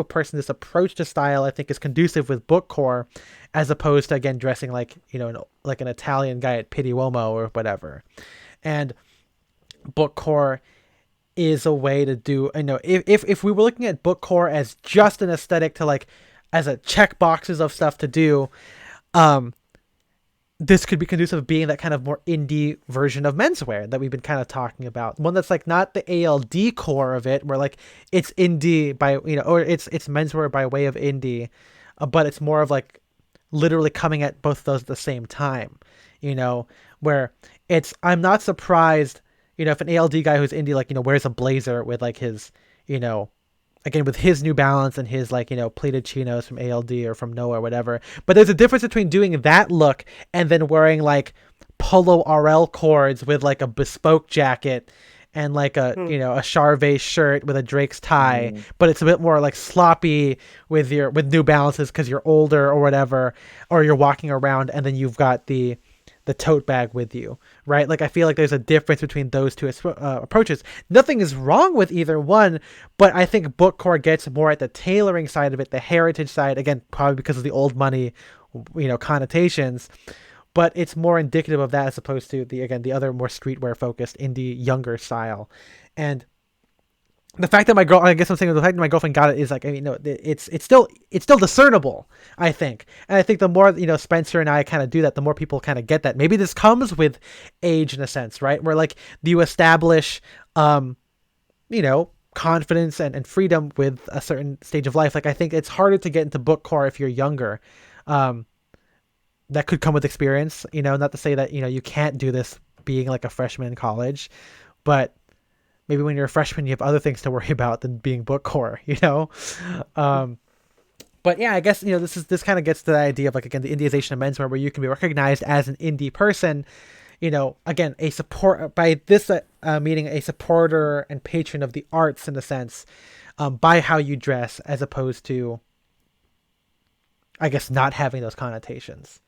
person, this approach to style, I think is conducive with Bookcore, as opposed to again dressing like like an Italian guy at Pitti Uomo or whatever. And Bookcore is a way to do, if we were looking at Bookcore as just an aesthetic to like as a check boxes of stuff to do, this could be conducive of being that kind of more indie version of menswear that we've been kind of talking about. One that's like not the ALD core of it, where like it's indie by, or it's menswear by way of indie, but it's more of like literally coming at both of those at the same time, where I'm not surprised, if an ALD guy who's indie, like, wears a blazer with like his, again, with his New Balance and his like, pleated chinos from ALD or from Noah or whatever. But there's a difference between doing that look and then wearing like polo RL cords with like a bespoke jacket and like a, a Charvet shirt with a Drake's tie, but it's a bit more like sloppy with New Balances because you're older or whatever, or you're walking around and then you've got the tote bag with you, right? Like, I feel like there's a difference between those two approaches. Nothing is wrong with either one, but I think Bookcore gets more at the tailoring side of it, the heritage side, again, probably because of the old money, connotations, but it's more indicative of that as opposed to the other more streetwear focused indie younger style. And the fact that I guess I'm saying the fact that my girlfriend got it is like, I mean, no, it's still discernible, I think. And I think the more, Spencer and I kind of do that, the more people kind of get that. Maybe this comes with age in a sense, right? Where like you establish, confidence and freedom with a certain stage of life. Like, I think it's harder to get into Bookcore if you're younger. That could come with experience, not to say that, you can't do this being like a freshman in college, but maybe when you're a freshman, you have other things to worry about than being Bookcore, But yeah, I guess, this kind of gets to the idea of like, again, the indiization of menswear, where you can be recognized as an indie person, again, a support by this meaning a supporter and patron of the arts in a sense, by how you dress, as opposed to, I guess, not having those connotations.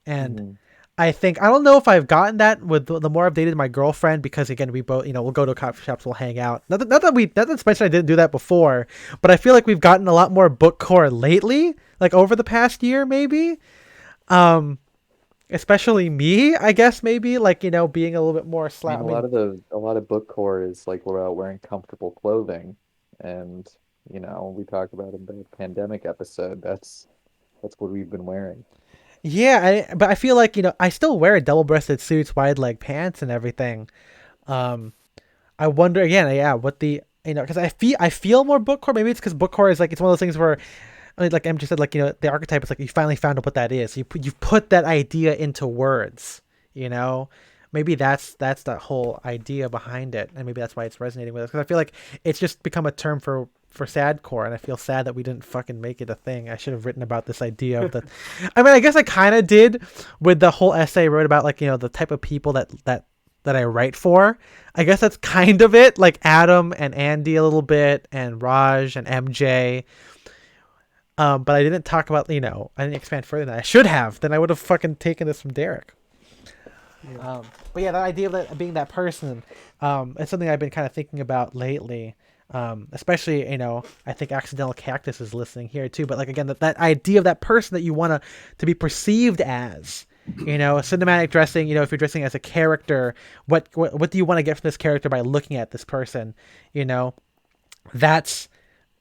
And I don't know if I've gotten that with the more I've dated my girlfriend, because again, we both, we'll go to coffee shops, we'll hang out. Not that Spencer and I didn't do that before, but I feel like we've gotten a lot more Bookcore lately, like over the past year, maybe. Especially me, I guess, maybe like, being a little bit more I mean, a lot of Bookcore is like about wearing comfortable clothing, and we talked about in the pandemic episode. That's what we've been wearing. Yeah, but I feel like, I still wear double-breasted suits, wide leg pants and everything. I wonder again, yeah, what the, because I feel more Bookcore. Maybe it's because Bookcore is like, it's one of those things where, like MJ said, like, the archetype is like, you finally found out what that is. You've put that idea into words, Maybe that's the whole idea behind it, and maybe that's why it's resonating with us. Because I feel like it's just become a term for sadcore, and I feel sad that we didn't fucking make it a thing. I should have written about this idea of the. I mean, I guess I kind of did with the whole essay I wrote about, like, the type of people that I write for. I guess that's kind of it, like Adam and Andy a little bit, and Raj and MJ. But I didn't talk about, I didn't expand further than that. I should have. Then I would have fucking taken this from Derek. Yeah. But yeah, the idea of that, being that person, it's something I've been kind of thinking about lately. Especially, I think Accidental Cactus is listening here too. But like, again, that idea of that person that you want to be perceived as, You know, cinematic dressing. You know, if you're dressing as a character, what do you want to get from this character by looking at this person? You know, that's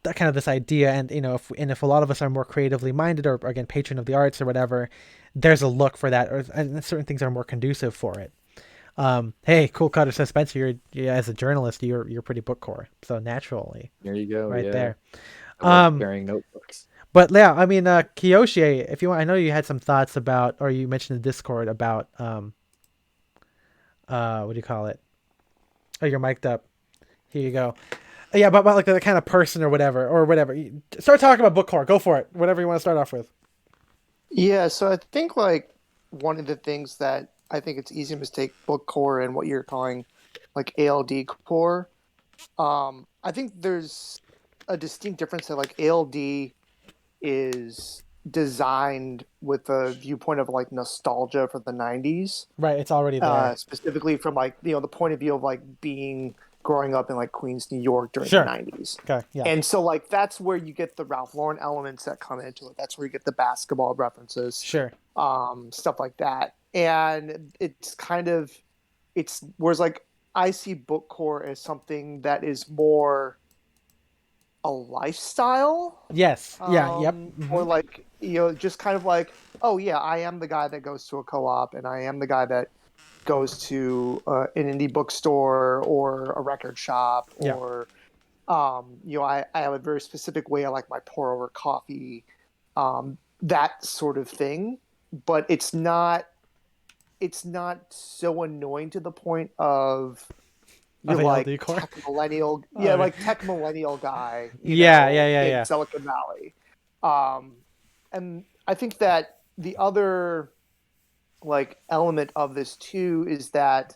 that kind of this idea. And you know, if a lot of us are more creatively minded, or again patron of the arts or whatever, there's a look for that, or and certain things are more conducive for it. Hey, Cool Cutter says, Spencer, as a journalist, you're pretty bookcore, so naturally, There you go. right Yeah. there. I love Um, carrying notebooks. but yeah, I mean, Kiyoshi, if you want, I know you had some thoughts about, or you mentioned in Discord about, what do you call it? Oh, you're mic'd up. Here you go. Yeah, about like the kind of person or whatever, Start talking about bookcore. Go for it. Whatever you want to start off with. Yeah, so I think like one of the things that I think it's easy to mistake book core and what you're calling like ALD core. I think there's a distinct difference that like ALD is designed with a viewpoint of like nostalgia for the 90s, Right, it's already there. specifically from like the point of view of like being growing up in like Queens, New York during Sure. the 90s. Okay, yeah. And so like that's where you get the Ralph Lauren elements that come into it. That's where you get the basketball references, Sure. stuff like that. And it's kind of whereas like I see bookcore as something that is more a lifestyle. Yes. Yeah. Yep. Or like, just kind of like, oh yeah, I am the guy that goes to a co-op, and I am the guy that goes to an indie bookstore or a record shop, Yeah. or I have a very specific way I like my pour over coffee, that sort of thing. But it's not so annoying to the point of you're like ALD core? tech millennial, like tech millennial guy, in Silicon Valley. And I think that the other like element of this too is that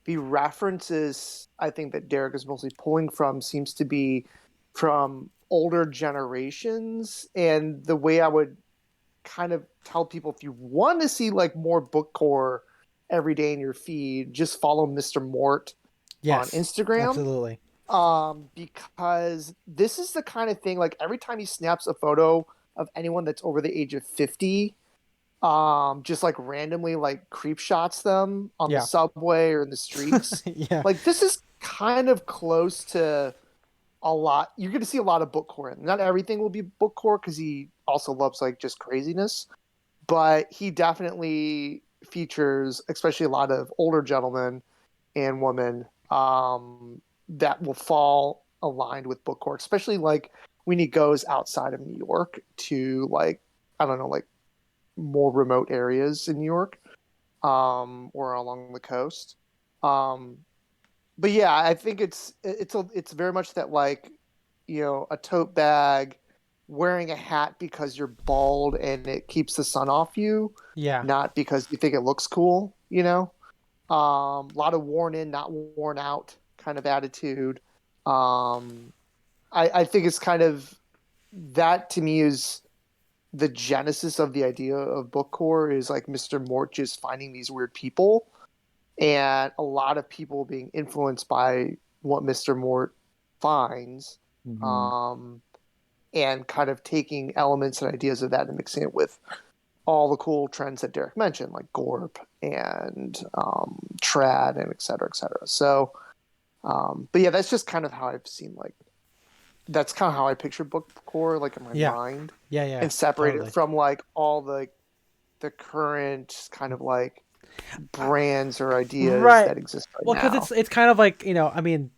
the references I think that Derek is mostly pulling from seems to be from older generations. And the way I would kind of tell people, if you want to see like more bookcore every day in your feed, just follow Mr. Mort on Instagram. Absolutely. Because this is the kind of thing, like every time he snaps a photo of anyone that's over the age of 50, just like randomly like creep shots them on the subway or in the streets. Like this is kind of close to a lot. You're going to see a lot of bookcore. Not everything will be bookcore because he also loves like just craziness, but he definitely features, especially a lot of older gentlemen and women, that will fall aligned with bookcore, especially like when he goes outside of New York to like, I don't know, like more remote areas in New York, or along the coast. But yeah, I think it's very much that like, a tote bag, wearing a hat because you're bald and it keeps the sun off you, not because you think it looks cool, a lot of worn in, not worn out kind of attitude. I think it's kind of that to me is the genesis of the idea of bookcore, is like Mr. Mort just finding these weird people, and a lot of people being influenced by what Mr. Mort finds, and kind of taking elements and ideas of that and mixing it with all the cool trends that Derek mentioned, like Gorp and trad and et cetera, et cetera. So, but yeah, that's just kind of how I've seen, like, that's kind of how I picture bookcore, like in my mind. And separate it from like all the current kind of like brands or ideas that exist right now. Well, because it's kind of like, I mean,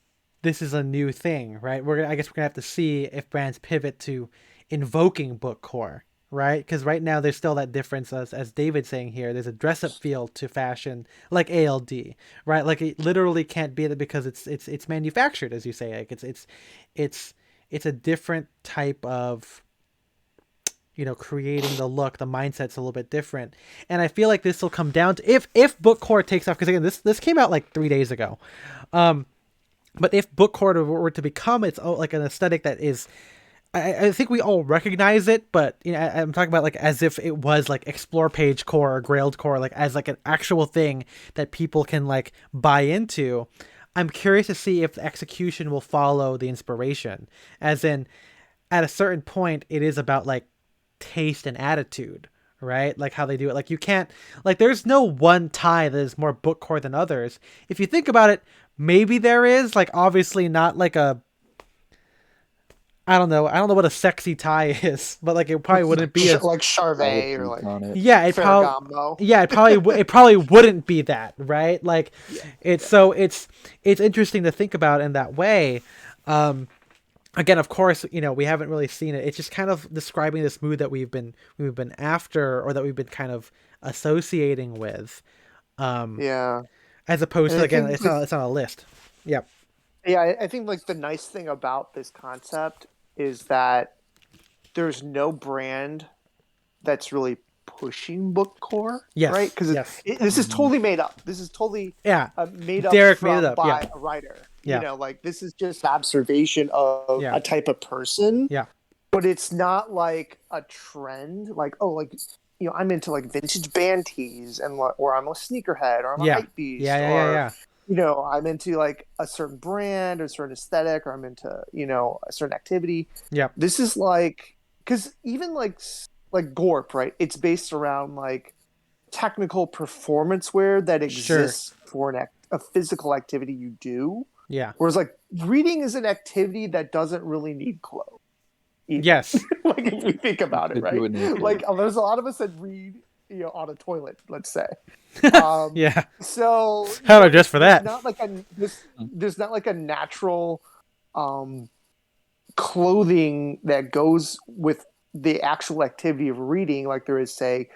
this is a new thing, right? I guess we're gonna have to see if brands pivot to invoking bookcore, right? Because right now there's still that difference, as David's saying here. There's a dress-up feel to fashion, like ALD, right? Like it literally can't be that because it's manufactured, as you say. Like it's a different type of, creating the look. The mindset's a little bit different, and I feel like this will come down to if bookcore takes off. Because again, this came out like 3 days ago, but if bookcore were to become its own, like an aesthetic that is, I think we all recognize it, but I'm talking about like as if it was like explore page core or grailed core, like as like an actual thing that people can like buy into. I'm curious to see if the execution will follow the inspiration, as in at a certain point it is about like taste and attitude, right? Like how they do it. Like you can't, like there's no one tie that is more bookcore than others. If you think about it, maybe there is, like obviously not like a, I don't know. I don't know what a sexy tie is, but like it probably wouldn't be as, like I Charvet would or tweet like on it. yeah, Ferragamo. it probably wouldn't be that, right? Like Yeah. it's interesting to think about in that way. Again, of course, we haven't really seen it. It's just kind of describing this mood that we've been after, or that we've been kind of associating with, Yeah. as opposed And to, I again, think it's on a list. Yep. Yeah, I think like the nice thing about this concept is that there's no brand that's really pushing bookcore, Yes. right? Because Yes. this is totally made up. This is totally Yeah. made up Derek made it up, by yeah. a writer. Yeah. You know, like this is just observation of Yeah. a type of person. Yeah. But it's not like a trend. Like, oh, like I'm into like vintage band tees, or I'm a sneakerhead, or I'm a Yeah. hype beast, Yeah. or Yeah. I'm into like a certain brand or a certain aesthetic, or I'm into, a certain activity. Yeah. This is like, because even like Gorp, right? It's based around like technical performance wear that exists for a physical activity you do. Yeah. Whereas like reading is an activity that doesn't really need clothes. either. Yes. Like if we think about it, It right? wouldn't need Like there's a lot of us that read, on a toilet, let's say. Yeah. So How do I dress for that? there's not like a natural clothing that goes with the actual activity of reading, like there is, say,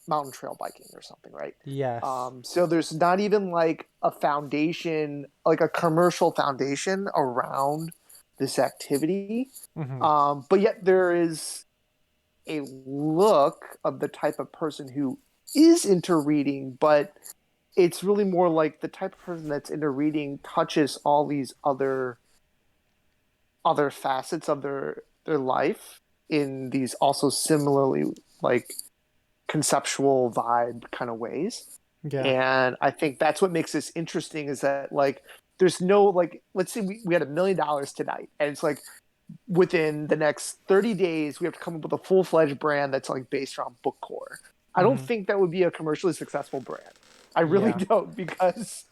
mountain trail biking or something, right? Yes. So there's not even like a foundation, like a commercial foundation around this activity. Mhm. But yet there is a look of the type of person who is into reading, but it's really more like the type of person that's into reading touches all these other facets of their life in these also similarly like conceptual vibe kind of ways. Yeah. And I think that's what makes this interesting, is that like there's no, like, let's say we had $1 million tonight, and it's like within the next 30 days we have to come up with a full-fledged brand that's like based around Bookcore. I don't Mhm. think that would be a commercially successful brand. I really Yeah. don't, because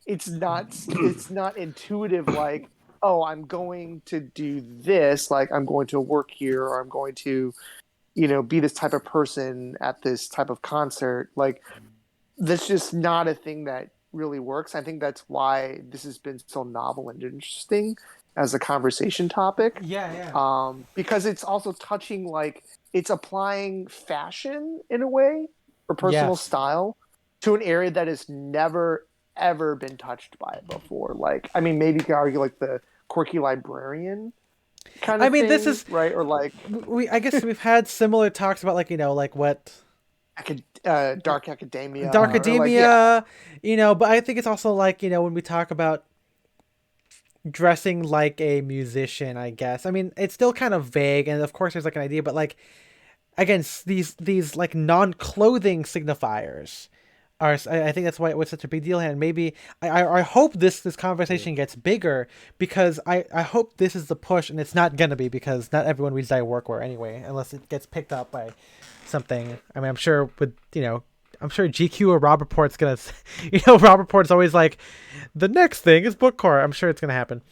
it's not intuitive, like, oh, I'm going to do this, like I'm going to work here, or I'm going to be this type of person at this type of concert. Like that's just not a thing that really works. I think that's why this has been so novel and interesting as a conversation topic. Yeah. Because it's also touching, like it's applying fashion in a way, or personal Yes. style, to an area that has never ever been touched by it before. Like, I mean, maybe you could argue like the quirky librarian kind of I mean, thing, this is right, or like I guess we've had similar talks about, like, like what dark academia, Dark or like, yeah. Academia, but I think it's also like, when we talk about dressing like a musician, I guess. I mean, it's still kind of vague, and of course there's like an idea, but like, again, these like non-clothing signifiers are, I think that's why it was such a big deal. And maybe I hope this conversation gets bigger, because I hope this is the push, and it's not gonna be, because not everyone reads Die Workwear anyway, unless it gets picked up by something. I mean, I'm sure I'm sure GQ or Rob Report's gonna, Rob Report's always like, the next thing is Bookcore. I'm sure it's gonna happen.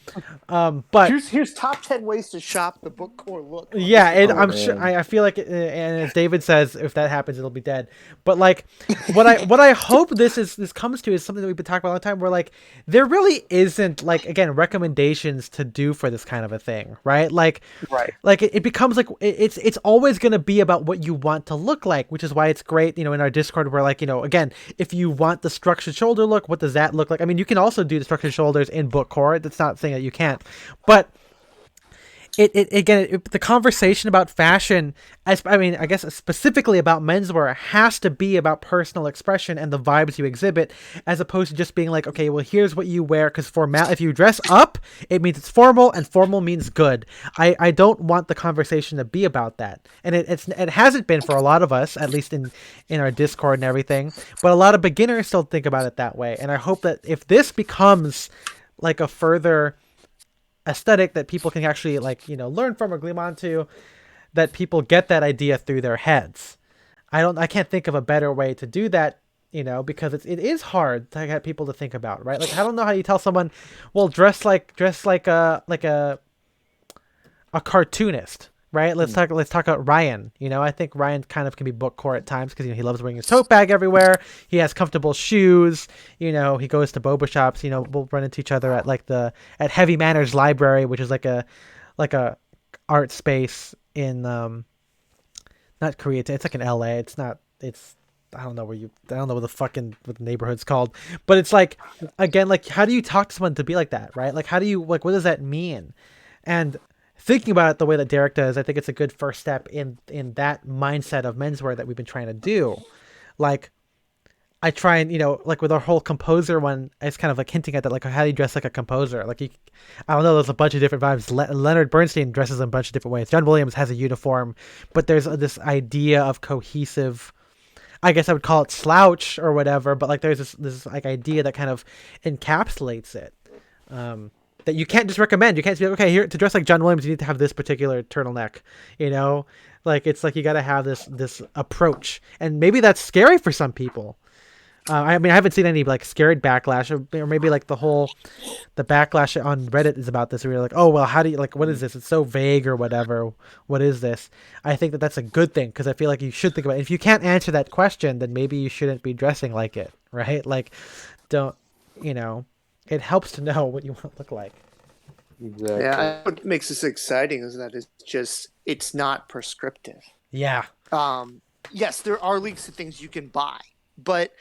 But Here's top 10 ways to shop the Bookcore look. yeah, I'm man. sure. I feel like, and as David says, if that happens, it'll be dead. But like, what I hope this comes to is something that we've been talking about all the time, where like there really isn't, like, again, recommendations to do for this kind of a thing, right? Like, Right. like it becomes like it's always going to be about what you want to look like, which is why it's great, in our Discord, where like, again, if you want the structured shoulder look, what does that look like? I mean, you can also do the structured shoulders in Bookcore. That's not saying that you can't, but the conversation about fashion, I guess specifically about menswear, has to be about personal expression and the vibes you exhibit, as opposed to just being like, okay, well, here's what you wear, because if you dress up, it means it's formal, and formal means good. I don't want the conversation to be about that, and it hasn't been for a lot of us, at least in our Discord and everything. But a lot of beginners still think about it that way, and I hope that if this becomes like a further aesthetic that people can actually, like, learn from or gleam onto, that people get that idea through their heads. I can't think of a better way to do that, because it is hard to get people to think about, right? Like, I don't know how you tell someone, well, dress like a cartoonist, right? Let's talk about Ryan. I think Ryan kind of can be bookcore at times because he loves wearing his tote bag everywhere. He has comfortable shoes. He goes to boba shops. We'll run into each other at at Heavy Manners Library, which is like a art space in not Korea. It's like in LA. It's not. It's I don't know what the neighborhood's called, but it's like, again, like, how do you talk to someone to be like that, right? Like, how do you, like, what does that mean? And thinking about it the way that Derek does, I think it's a good first step in that mindset of menswear that we've been trying to do. Like, I try and, like with our whole composer one, it's kind of like hinting at that, like, how do you dress like a composer? Like, I don't know, there's a bunch of different vibes. Leonard Bernstein dresses in a bunch of different ways. John Williams has a uniform, but there's this idea of cohesive, I guess I would call it slouch or whatever, but like there's this like idea that kind of encapsulates it. That you can't just recommend. You can't be like, okay, here to dress like John Williams, you need to have this particular turtleneck. Like it's like you got to have this approach, and maybe that's scary for some people. I mean, I haven't seen any like scared backlash, or maybe like the backlash on Reddit is about this, where you're like, oh well, how do you, like, what is this? It's so vague or whatever. What is this? I think that that's a good thing, because I feel like you should think about it. If you can't answer that question, then maybe you shouldn't be dressing like it, right? Like, don't, it helps to know what you want to look like. Exactly. Yeah, what makes this exciting is that it's not prescriptive. Yeah. Yes, there are links to things you can buy, but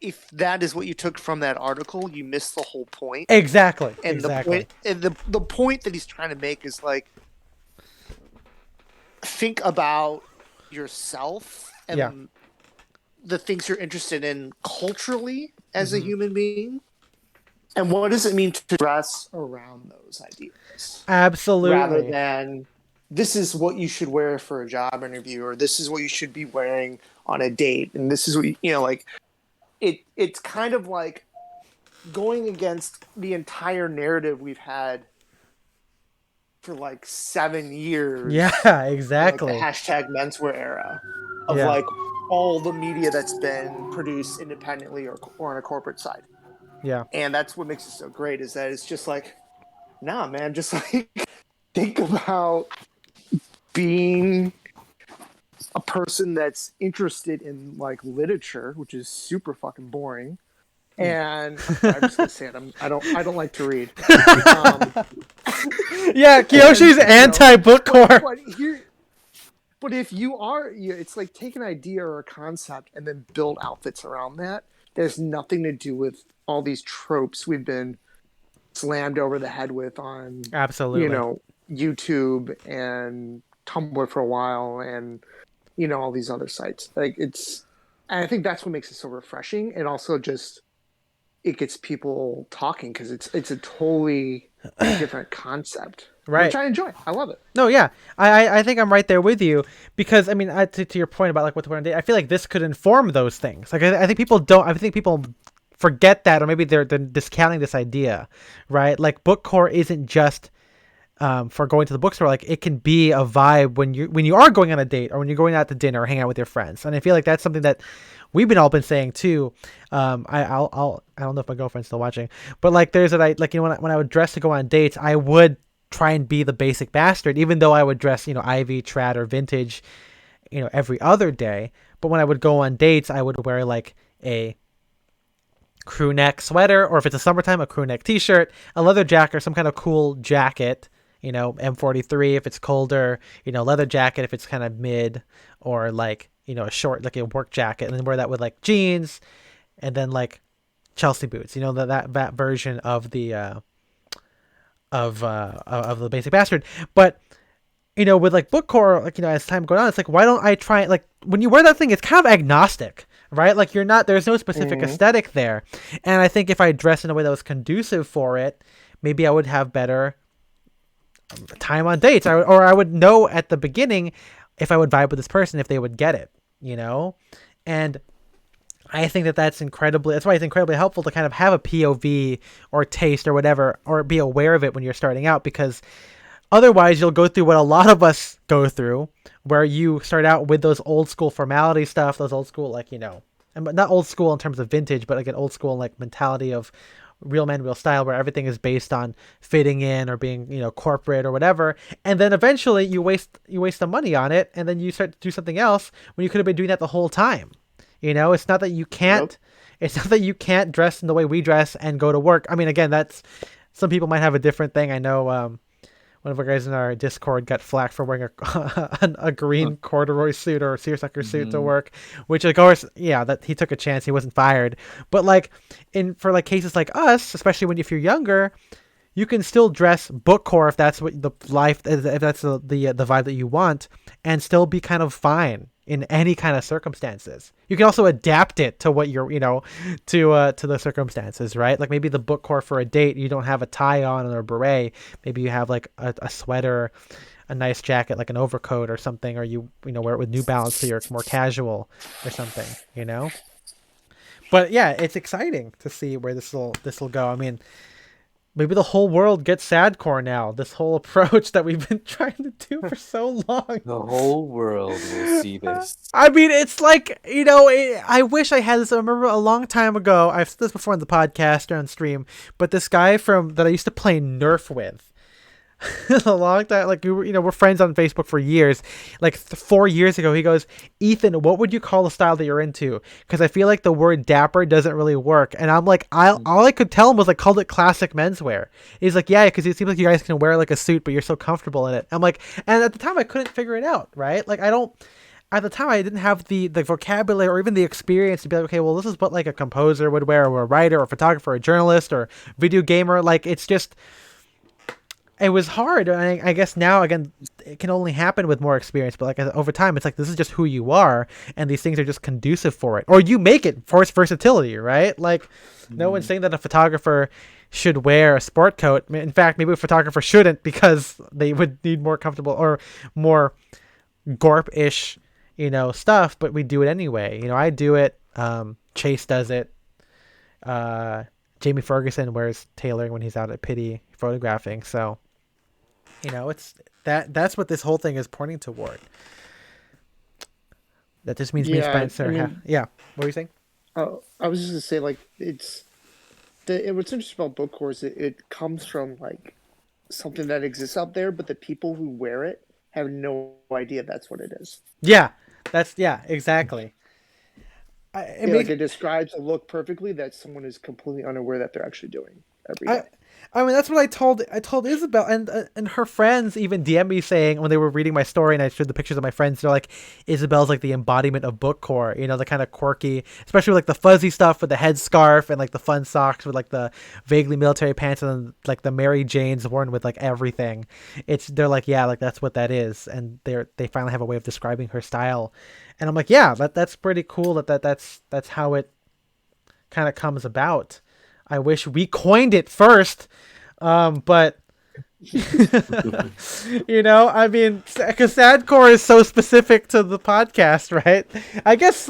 if that is what you took from that article, you missed the whole point. Exactly. And exactly. the point that he's trying to make is like, think about yourself and the things you're interested in culturally as a human being, and what does it mean to dress around those ideas? Absolutely. Rather than, this is what you should wear for a job interview, or this is what you should be wearing on a date, and this is what like. It's kind of like going against the entire narrative we've had for like 7 years. Yeah, exactly. Like the hashtag menswear era of like all the media that's been produced independently or on a corporate side. Yeah. And that's what makes it so great, is that it's just like, nah, man, just like think about being a person that's interested in like literature, which is super fucking boring, and I'm just gonna say it. I don't like to read. Yeah, Kiyoshi's anti-bookcore. But if you are, it's like take an idea or a concept and then build outfits around that. There's nothing to do with all these tropes we've been slammed over the head with on YouTube and Tumblr for a while, and all these other sites. Like, and I think that's what makes it so refreshing, and also just it gets people talking, because it's a totally different concept, right? Which I enjoy. I love it. No, yeah, I think I'm right there with you, because I mean, to your point about like what to wear on date, I feel like this could inform those things. Like, I think people don't. I think people forget that, or maybe they're discounting this idea, right? Like, Bookcore isn't just for going to the bookstore. Like, it can be a vibe when you are going on a date, or when you're going out to dinner or hang out with your friends. And I feel like that's something that we've all been saying too. I don't know if my girlfriend's still watching, but like there's that when I would dress to go on dates, I would try and be the basic bastard, even though I would dress Ivy, trad, or vintage every other day. But when I would go on dates, I would wear like a crew neck sweater, or if it's a summertime, a crew neck t-shirt, a leather jacket, or some kind of cool jacket. M43 if it's colder, leather jacket if it's kind of mid, or like, a short, like a work jacket, and then wear that with like jeans, and then like Chelsea boots, that version of the basic bastard. But with like Bookcore, like, as time goes on, it's like, why don't I try, like, when you wear that thing, it's kind of agnostic, right? Like, there's no specific aesthetic there. And I think if I dress in a way that was conducive for it, maybe I would have better time on dates, or I would know at the beginning if I would vibe with this person, if they would get it, and I think that's why it's incredibly helpful to kind of have a POV or taste or whatever, or be aware of it when you're starting out, because Otherwise, you'll go through what a lot of us go through, where you start out with those old school formality stuff, those old school, like, and not old school in terms of vintage, but like an old school like mentality of real man, real style, where everything is based on fitting in or being, corporate or whatever. And then eventually you waste the money on it, and then you start to do something else when you could have been doing that the whole time. It's not that you can't. Yep. It's not that you can't dress in the way we dress and go to work. I mean, again, that's some people might have a different thing. I know one of our guys in our Discord got flack for wearing a green corduroy suit or seersucker suit to work, which of course, yeah, that he took a chance. He wasn't fired. But like for like cases like us, especially if you're younger, you can still dress bookcore if that's what the life, if that's the vibe that you want, and still be kind of fine in any kind of circumstances. You can also adapt it to what you're, to the circumstances, right? Like maybe the bookcore for a date, you don't have a tie on or a beret. Maybe you have like a sweater, a nice jacket, like an overcoat or something, or you wear it with New Balance so you're more casual or something. But yeah, it's exciting to see where this will go. I mean, maybe the whole world gets sadcore now. This whole approach that we've been trying to do for so long. The whole world will see this. I mean, it's like, I wish I had this. I remember a long time ago, I've said this before on the podcast or on stream, but this guy that I used to play Nerf with a long time, like we're friends on Facebook for years. Like 4 years ago, he goes, "Ethan, what would you call the style that you're into? Because I feel like the word dapper doesn't really work." And I'm like, all I could tell him was like, called it classic menswear. He's like, "Yeah, because it seems like you guys can wear like a suit, but you're so comfortable in it." I'm like, and at the time I couldn't figure it out, right? Like at the time I didn't have the vocabulary or even the experience to be like, okay, well, this is what like a composer would wear, or a writer or a photographer or a journalist or video gamer. Like it's just, it was hard. And I guess now, again, it can only happen with more experience. But like over time, it's like, this is just who you are. And these things are just conducive for it. Or you make it for its versatility, right? Like no one's saying that a photographer should wear a sport coat. In fact, maybe a photographer shouldn't, because they would need more comfortable or more gorp-ish, stuff. But we do it anyway. I do it. Chase does it. Jamie Ferguson wears tailoring when he's out at Pity photographing. So, it's that's what this whole thing is pointing toward. That just means me and Spencer. What were you saying? I was just gonna say, like, what's interesting about Bookcore is it comes from like something that exists out there, but the people who wear it have no idea that's what it is. Yeah, exactly. Like it describes a look perfectly that someone is completely unaware that they're actually doing every day. I mean, that's what I told Isabel, and her friends even DM me saying, when they were reading my story and I showed the pictures of my friends, they're like, Isabel's like the embodiment of bookcore, the kind of quirky, especially like the fuzzy stuff with the headscarf and like the fun socks with like the vaguely military pants, and then like the Mary Janes worn with like everything. They're like, yeah, like that's what that is, and they finally have a way of describing her style, and I'm like, yeah, that's pretty cool. that's how it kind of comes about. I wish we coined it first, but I mean, because sadcore is so specific to the podcast, right? I guess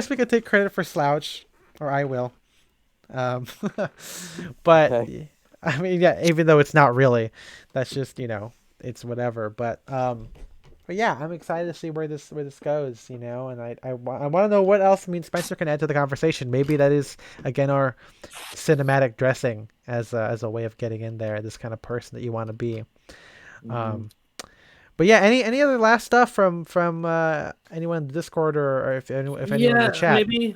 we could take credit for Slouch, or I will. But Okay. I mean, yeah, even though it's not really, that's just it's whatever. But yeah, I'm excited to see where this goes, and I want to know what else Spencer can add to the conversation. Maybe that is, again, our cinematic dressing as a way of getting in there, this kind of person that you want to be. But yeah, any other last stuff from anyone in the Discord, or if anyone in the chat? Maybe.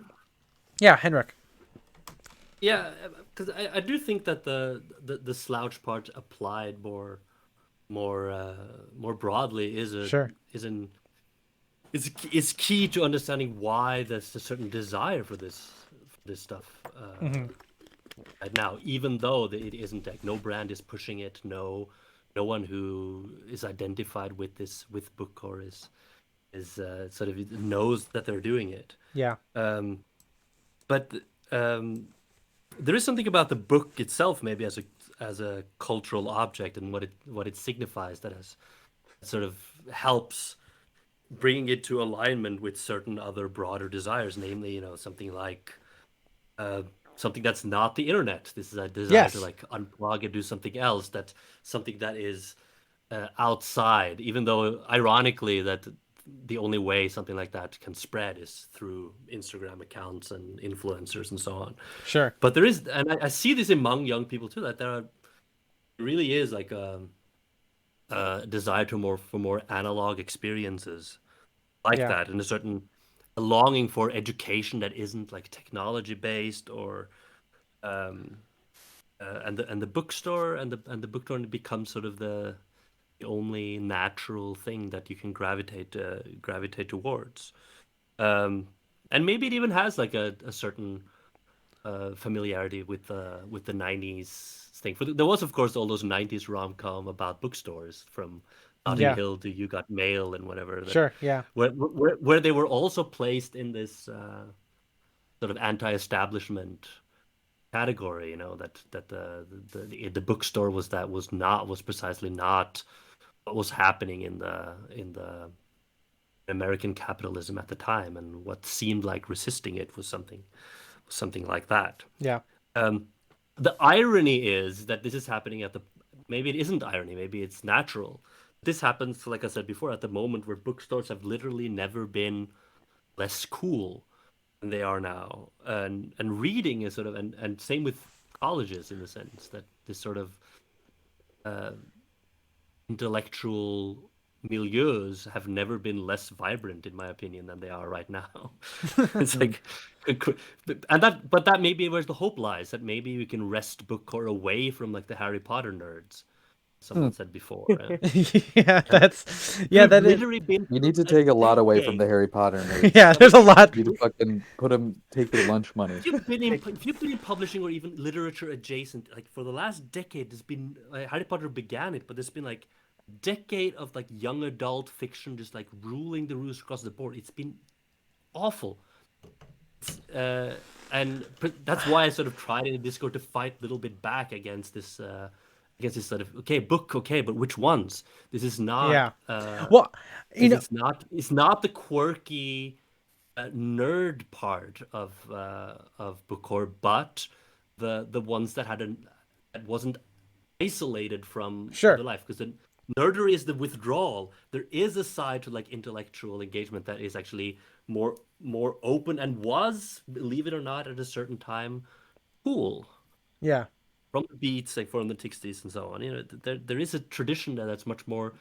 Yeah, Henrik. Yeah, because I do think that the slouch part applied more broadly is key to understanding why there's a certain desire for this stuff right now, even though it isn't like no brand is pushing it, no one who is identified with Bookcore is sort of knows that they're doing it. Yeah. But there is something about the book itself, maybe as a cultural object, and what it signifies, that has sort of helps bringing it to alignment with certain other broader desires, namely, something like something that's not the internet. This is a desire to like unplug and do something else. Something that is outside, even though ironically that the only way something like that can spread is through Instagram accounts and influencers and so on. Sure. But there is, and I see this among young people too, that there really is like a desire for more analog experiences like Yeah. that, and a longing for education that isn't like technology based or um, and the bookstore and the bookstore becomes sort of the only natural thing that you can gravitate towards. And maybe it even has like a certain familiarity with the 90s thing. There was of course all those 90s rom-com about bookstores from Notting Yeah. Hill to You Got Mail and whatever that Sure. Yeah. where they were also placed in this sort of anti-establishment category, that the bookstore was precisely not what was happening in the American capitalism at the time, and what seemed like resisting it was something like that. Yeah. The irony is that this is happening maybe it isn't irony, maybe it's natural. This happens, like I said before, at the moment where bookstores have literally never been less cool than they are now, and reading is sort of, and same with colleges, in the sense that this sort of intellectual milieus have never been less vibrant, in my opinion, than they are right now. It's like, but that maybe where the hope lies, that maybe we can wrest Bookcore away from like the Harry Potter nerds. Someone said before. Yeah, that We've is. literally been You need to through take a lot away from decade. the Harry Potter nerds. Yeah, there's a lot. You need to fucking take their lunch money. If you've been in publishing or even literature adjacent, like for the last decade, there's been Harry Potter began it, but there's been like a decade of like young adult fiction just like ruling the roost across the board. It's been awful. And that's why I sort of tried in the Discord to fight a little bit back against this sort of book, but which ones? This is not. Yeah. Well, it's not the quirky nerd part of Bookcore, but the ones that that wasn't isolated from Sure. other life, because the nerdery is the withdrawal. There is a side to like intellectual engagement that is actually more open, and was, believe it or not, at a certain time cool. Yeah. From the beats, like from the 60s and so on, there is a tradition that's much more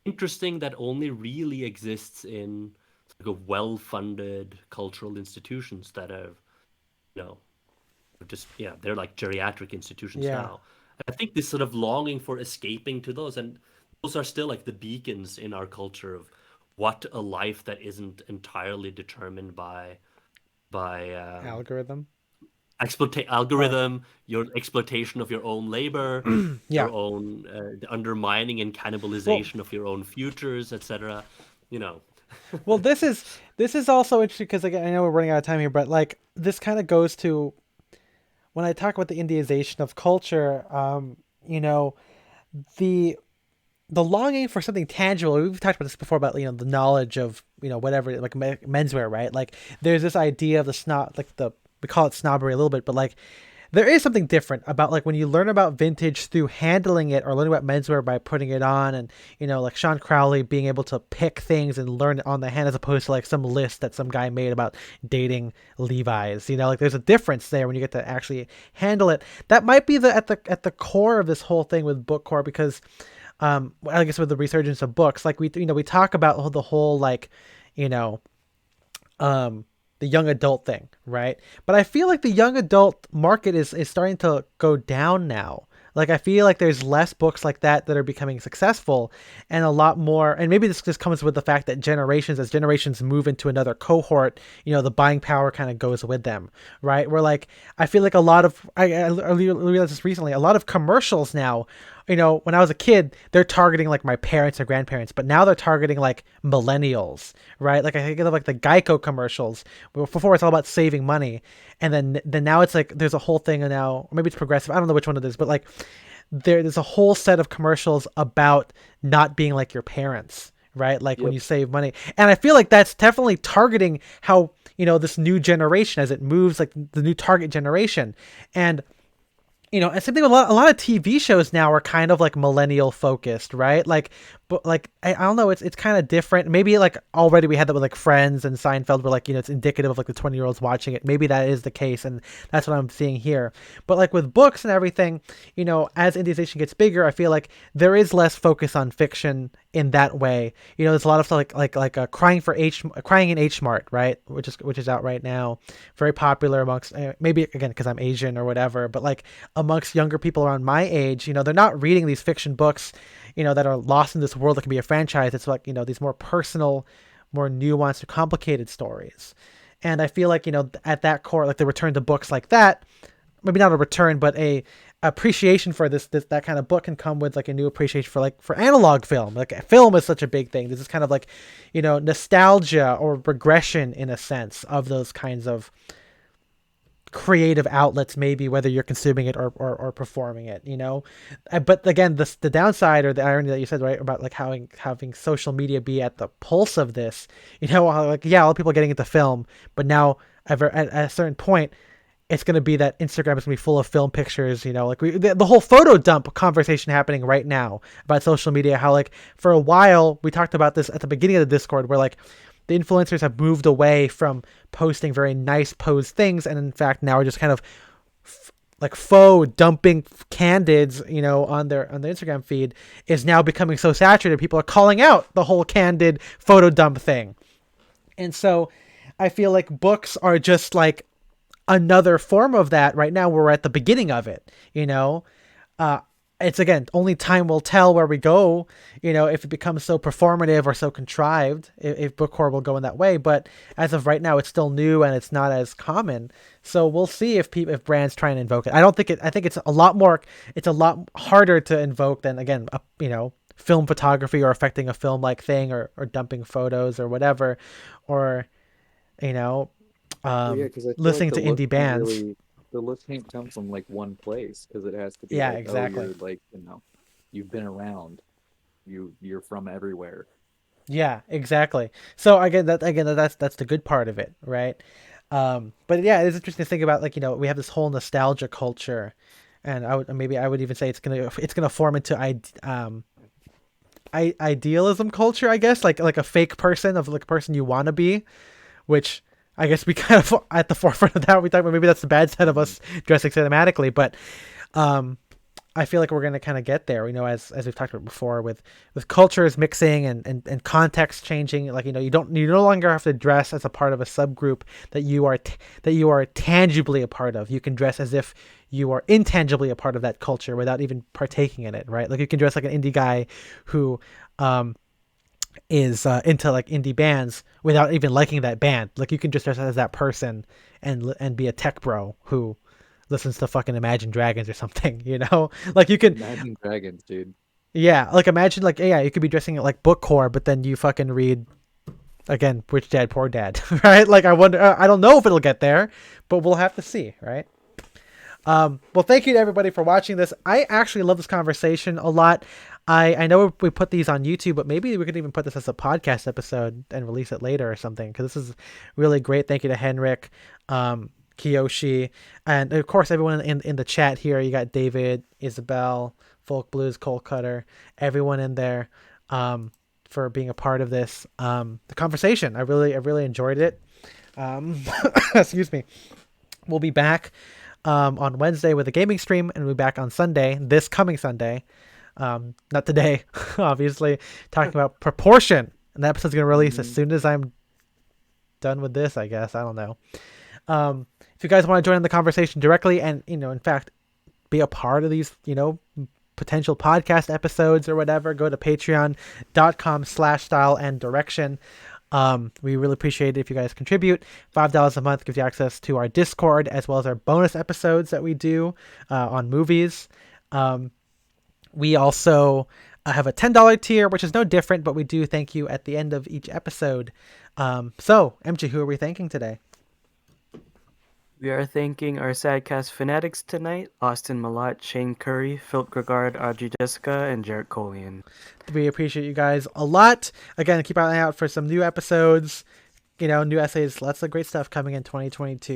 interesting, that only really exists in like a well-funded cultural institutions that are, they're like geriatric institutions now. And I think this sort of longing for escaping to those, and those are still like the beacons in our culture of what a life that isn't entirely determined by algorithm. Algorithm, your exploitation of your own labor, Yeah. your own the undermining and cannibalization of your own futures, etc. Well, this is also interesting because, like, I know we're running out of time here, but like this kind of goes to when I talk about the Indianization of culture. The longing for something tangible. We've talked about this before about the knowledge of whatever, like menswear, right? Like there's this idea of the snob, like we call it snobbery a little bit, but like there is something different about like when you learn about vintage through handling it, or learning about menswear by putting it on, and like Sean Crowley being able to pick things and learn it on the hand, as opposed to like some list that some guy made about dating Levi's. Like there's a difference there when you get to actually handle it. That might be at the core of this whole thing with Bookcore, because I guess with the resurgence of books, like we talk about the whole like the young adult thing, right? But I feel like the young adult market is starting to go down now. Like I feel like there's less books like that are becoming successful, and a lot more. And maybe this just comes with the fact that as generations move into another cohort, the buying power kind of goes with them, right? Where like I feel like a lot of I realized this recently. A lot of commercials now, when I was a kid, they're targeting like my parents or grandparents, but now they're targeting like millennials, right? Like I think of like the Geico commercials. Before it's all about saving money, and then now it's like there's a whole thing now, or maybe it's progressive. I don't know which one it is, but like there's a whole set of commercials about not being like your parents, right? Like when you save money, and I feel like that's definitely targeting how this new generation as it moves, like the new target generation, and and same thing with a lot of TV shows now are kind of like millennial focused, right? Like, but like I don't know, it's kind of different. Maybe like already we had that with like Friends and Seinfeld, where like it's indicative of like the 20-year-olds watching it. Maybe that is the case, and that's what I'm seeing here. But like with books and everything, as indianization gets bigger, I feel like there is less focus on fiction in that way. There's a lot of stuff like crying in H Mart, right? Which is out right now, very popular amongst maybe again because I'm Asian or whatever, but like amongst younger people around my age, they're not reading these fiction books, that are lost in this world that can be a franchise. It's like, these more personal, more nuanced or complicated stories. And I feel like, at that core, like the return to books like that, maybe not a return, but a appreciation for this that kind of book can come with like a new appreciation for analog film. Like film is such a big thing. This is kind of like, nostalgia or regression in a sense of those kinds of creative outlets, maybe whether you're consuming it or performing it, but again, the downside or the irony that you said, right, about like having social media be at the pulse of this, like, yeah, a lot of people are getting into film, but now at a certain point it's going to be that Instagram is going to be full of film pictures, like the whole photo dump conversation happening right now about social media, how like for a while we talked about this at the beginning of the Discord, where like the influencers have moved away from posting very nice posed things, and in fact now are just kind of like faux dumping candids, on their Instagram feed, is now becoming so saturated. People are calling out the whole candid photo dump thing, and so I feel like books are just like another form of that right now. We're at the beginning of it, it's again, only time will tell where we go, if it becomes so performative or so contrived, if Bookcore will go in that way. But as of right now, it's still new and it's not as common. So we'll see if brands try and invoke it. I think it's a lot harder to invoke than, again, film photography or affecting a film like thing, or dumping photos or whatever, or, Well, yeah, because I feel listening like to indie bands. the look can't come from like one place, because it has to be Yeah, like, exactly. oh, you're like, you've been around, you're from everywhere. Yeah, exactly. So that's the good part of it, right? But yeah, it's interesting to think about, like, we have this whole nostalgia culture, and I would even say it's gonna form into idealism culture, I guess, like a fake person of like a person you want to be, which I guess we kind of at the forefront of that. We talk about maybe that's the bad side of us dressing cinematically, but I feel like we're gonna kind of get there, as we've talked about before, with cultures mixing and context changing. Like, you no longer have to dress as a part of a subgroup that you are tangibly a part of. You can dress as if you are intangibly a part of that culture without even partaking in it, right? Like, you can dress like an indie guy who is into like indie bands without even liking that band. Like, you can just dress as that person and be a tech bro who listens to fucking Imagine Dragons or something, like you can Imagine Dragons, dude. Yeah, like imagine, like, yeah, you could be dressing it like Bookcore, but then you fucking read again Rich Dad Poor Dad, right? Like, I wonder, I don't know if it'll get there, but we'll have to see, right? Well, thank you to everybody for watching this. I actually love this conversation a lot. I know we put these on YouTube, but maybe we could even put this as a podcast episode and release it later or something, because this is really great. Thank you to Henrik, Kiyoshi, and of course everyone in the chat here. You got David, Isabel, Folk Blues, Cole Cutter, everyone in there, for being a part of this, the conversation. I really enjoyed it. Excuse me. We'll be back on Wednesday with a gaming stream, and we'll be back on Sunday, this coming Sunday, not today, obviously, talking about Proportion, and the episode's gonna release as soon as I'm done with this, I guess. I don't know. If you guys want to join in the conversation directly and, in fact, be a part of these, potential podcast episodes or whatever, go to patreon.com/style and direction. We really appreciate it if you guys contribute. $5 a month gives you access to our Discord, as well as our bonus episodes that we do on movies. We also have a $10 tier, which is no different, but we do thank you at the end of each episode. So, MJ, who are we thanking today? We are thanking our Sadcast fanatics tonight: Austin Malott, Shane Curry, Philip Gregard, Audrey Jessica, and Jarrett Colian. We appreciate you guys a lot. Again, keep an eye out for some new episodes, new essays, lots of great stuff coming in 2022.